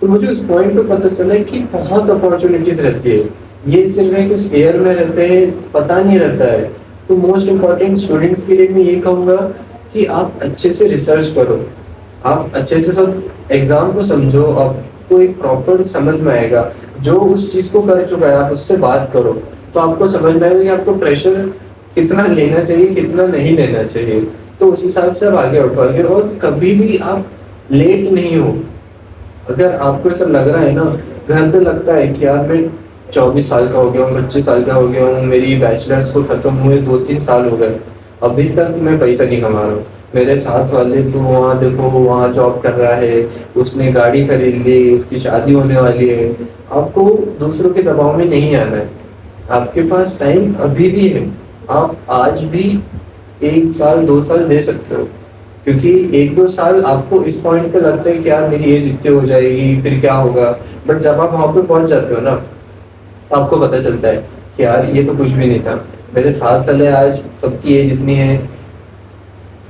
तो मुझे उस पॉइंट पे पता चला कि बहुत अपॉर्चुनिटीज रहती है, ये सिर्फ एक उस एयर में रहते हैं, पता नहीं रहता है। तो मोस्ट इम्पॉर्टेंट स्टूडेंट्स के लिए मैं ये कहूँगा कि आप अच्छे से रिसर्च करो, आप अच्छे से सब एग्जाम को समझो, आप आपको एक प्रॉपर समझ में आएगा। जो उस चीज को कर चुका है आप उससे बात करो तो आपको समझ में आएगा कि आपको प्रेशर कितना लेना चाहिए, कितना नहीं लेना चाहिए। तो उस हिसाब से आप आगे बढ़ पाओगे। और कभी भी आप लेट नहीं हो। अगर आपको ऐसा लग रहा है ना, घर पे लगता है कि यार मैं 24 साल का हो गया हूँ, 25 साल का हो गया हूँ, मेरी बैचलर्स को खत्म हुए 2-3 साल हो गए, अभी तक मैं पैसा नहीं कमा रहा हूँ। मेरे साथ वाले तो वहाँ देखो, वहाँ जॉब कर रहा है, उसने गाड़ी खरीद ली, उसकी शादी होने वाली है। आपको दूसरों के दबाव में नहीं आना है। आपके पास टाइम अभी भी है। आप आज भी 1 साल 2 साल दे सकते हो, क्योंकि 1-2 साल आपको इस पॉइंट पे लगता है कि यार मेरी एज इतनी हो जाएगी, फिर क्या होगा। बट जब आप वहाँ पे पहुँच जाते हो ना, तो आपको पता चलता है कि यार ये तो कुछ भी नहीं था। मेरे साथ वाले आज सबकी एज इतनी है,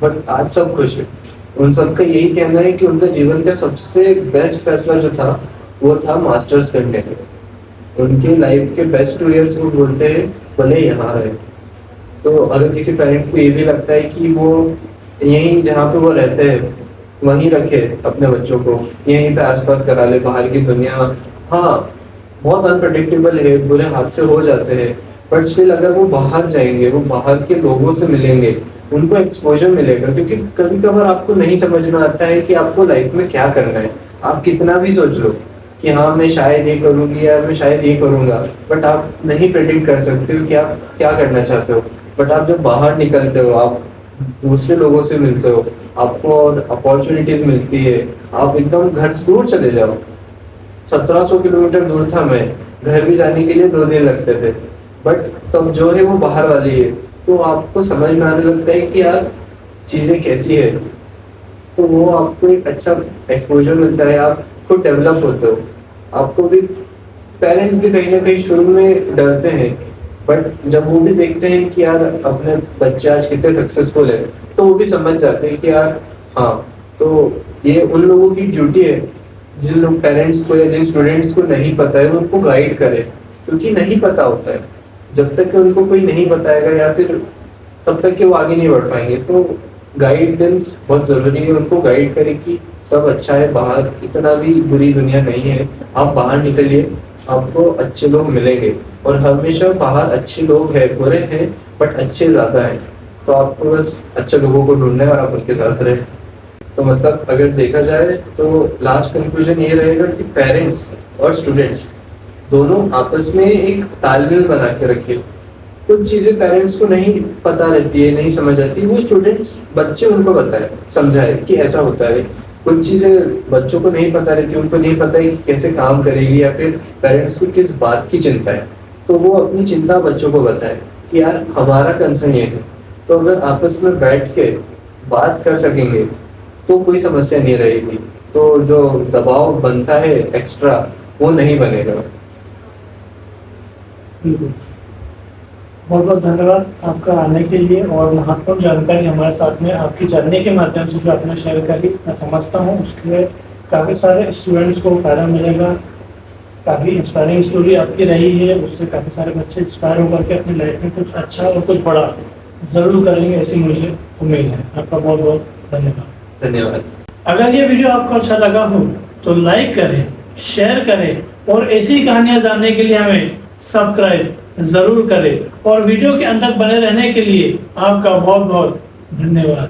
बट आज सब खुश है। उन सबका यही कहना है कि उनका जीवन का सबसे बेस्ट फैसला जो था वो था मास्टर्स करने का। उनके लाइफ के बेस्ट 2 इयर्स वो बोलते हैं भले यहाँ रहे। तो अगर किसी पेरेंट को ये भी लगता है कि वो यहीं जहाँ पे वो रहते हैं वहीं रखे अपने बच्चों को, यहीं पे आसपास करा ले, बाहर की दुनिया हाँ बहुत अनप्रडिक्टेबल है, बुरे हादसे हो जाते हैं, बट स्टिल अगर वो बाहर जाएंगे, वो बाहर के लोगों से मिलेंगे, उनको एक्सपोजर मिलेगा। क्योंकि कभी कभार आपको नहीं समझ में आता है कि आपको लाइफ में क्या करना है। आप कितना भी सोच लो कि हाँ मैं शायद ये करूँगी या मैं शायद ये करूँगा, बट आप नहीं प्रेडिक्ट कर सकते हो कि आप क्या करना चाहते हो। बट आप जब बाहर निकलते हो, आप दूसरे लोगों से मिलते हो, आपको और अपॉर्चुनिटीज मिलती है। आप एकदम घर से दूर चले जाओ, 1700 किलोमीटर दूर था मैं, घर भी जाने के लिए 2 दिन लगते थे, बट तब जो है वो बाहर वाली है। तो आपको समझ में आने लगता है कि यार चीज़ें कैसी है। तो वो आपको एक अच्छा एक्सपोजर मिलता है, आप खुद डेवलप होते हो। आपको भी पेरेंट्स भी कहीं ना कहीं शुरू में डरते हैं, बट जब वो भी देखते हैं कि यार अपने बच्चे आज कितने सक्सेसफुल है, तो वो भी समझ जाते हैं कि यार हाँ, तो ये उन लोगों की ड्यूटी है जिन लोग पेरेंट्स को या जिन स्टूडेंट्स को नहीं पता है उनको गाइड करें। क्योंकि नहीं पता होता है, जब तक कि उनको कोई नहीं बताएगा या फिर तब तक कि वो आगे नहीं बढ़ पाएंगे। तो गाइडेंस बहुत ज़रूरी है, उनको गाइड करें कि सब अच्छा है, बाहर इतना भी बुरी दुनिया नहीं है, आप बाहर निकलिए, आपको अच्छे लोग मिलेंगे। और हमेशा बाहर अच्छे लोग हैं, बुरे हैं बट अच्छे ज़्यादा हैं। तो आपको बस अच्छे लोगों को ढूंढना है और आप उनके साथ रहें। तो मतलब अगर देखा जाए तो लास्ट कंक्लूजन ये रहेगा कि पेरेंट्स और स्टूडेंट्स दोनों आपस में एक तालमेल बना के रखिए। कुछ चीज़ें पेरेंट्स को नहीं पता रहती है, नहीं समझ आती, वो स्टूडेंट्स बच्चे उनको बताए समझाए कि ऐसा होता है। कुछ चीज़ें बच्चों को नहीं पता रहती, उनको नहीं पता है कि कैसे काम करेगी या फिर पेरेंट्स को किस बात की चिंता है, तो वो अपनी चिंता बच्चों को बताए कि यार हमारा कंसर्न ये है। तो अगर आपस में बैठ के बात कर सकेंगे तो कोई समस्या नहीं रहेगी। तो जो दबाव बनता है एक्स्ट्रा वो नहीं बनेगा। बिल्कुल। बहुत बहुत धन्यवाद आपका आने के लिए और महत्वपूर्ण जानकारी हमारे साथ में आपकी जानने के माध्यम से जो आपने शेयर करी, मैं समझता हूँ उसके लिए काफ़ी सारे स्टूडेंट्स को फायदा मिलेगा। काफ़ी इंस्पायरिंग स्टोरी आपकी रही है, उससे काफ़ी सारे बच्चे इंस्पायर होकर के अपनी लाइफ में कुछ अच्छा और कुछ बड़ा ज़रूर करेंगे, ऐसी मुझे उम्मीद है। आपका बहुत बहुत धन्यवाद। धन्यवाद। अगर ये वीडियो आपको अच्छा लगा हो तो लाइक करें, शेयर करें और ऐसी कहानियां जानने के लिए हमें सब्सक्राइब जरूर करें। और वीडियो के अंदर बने रहने के लिए आपका बहुत बहुत धन्यवाद।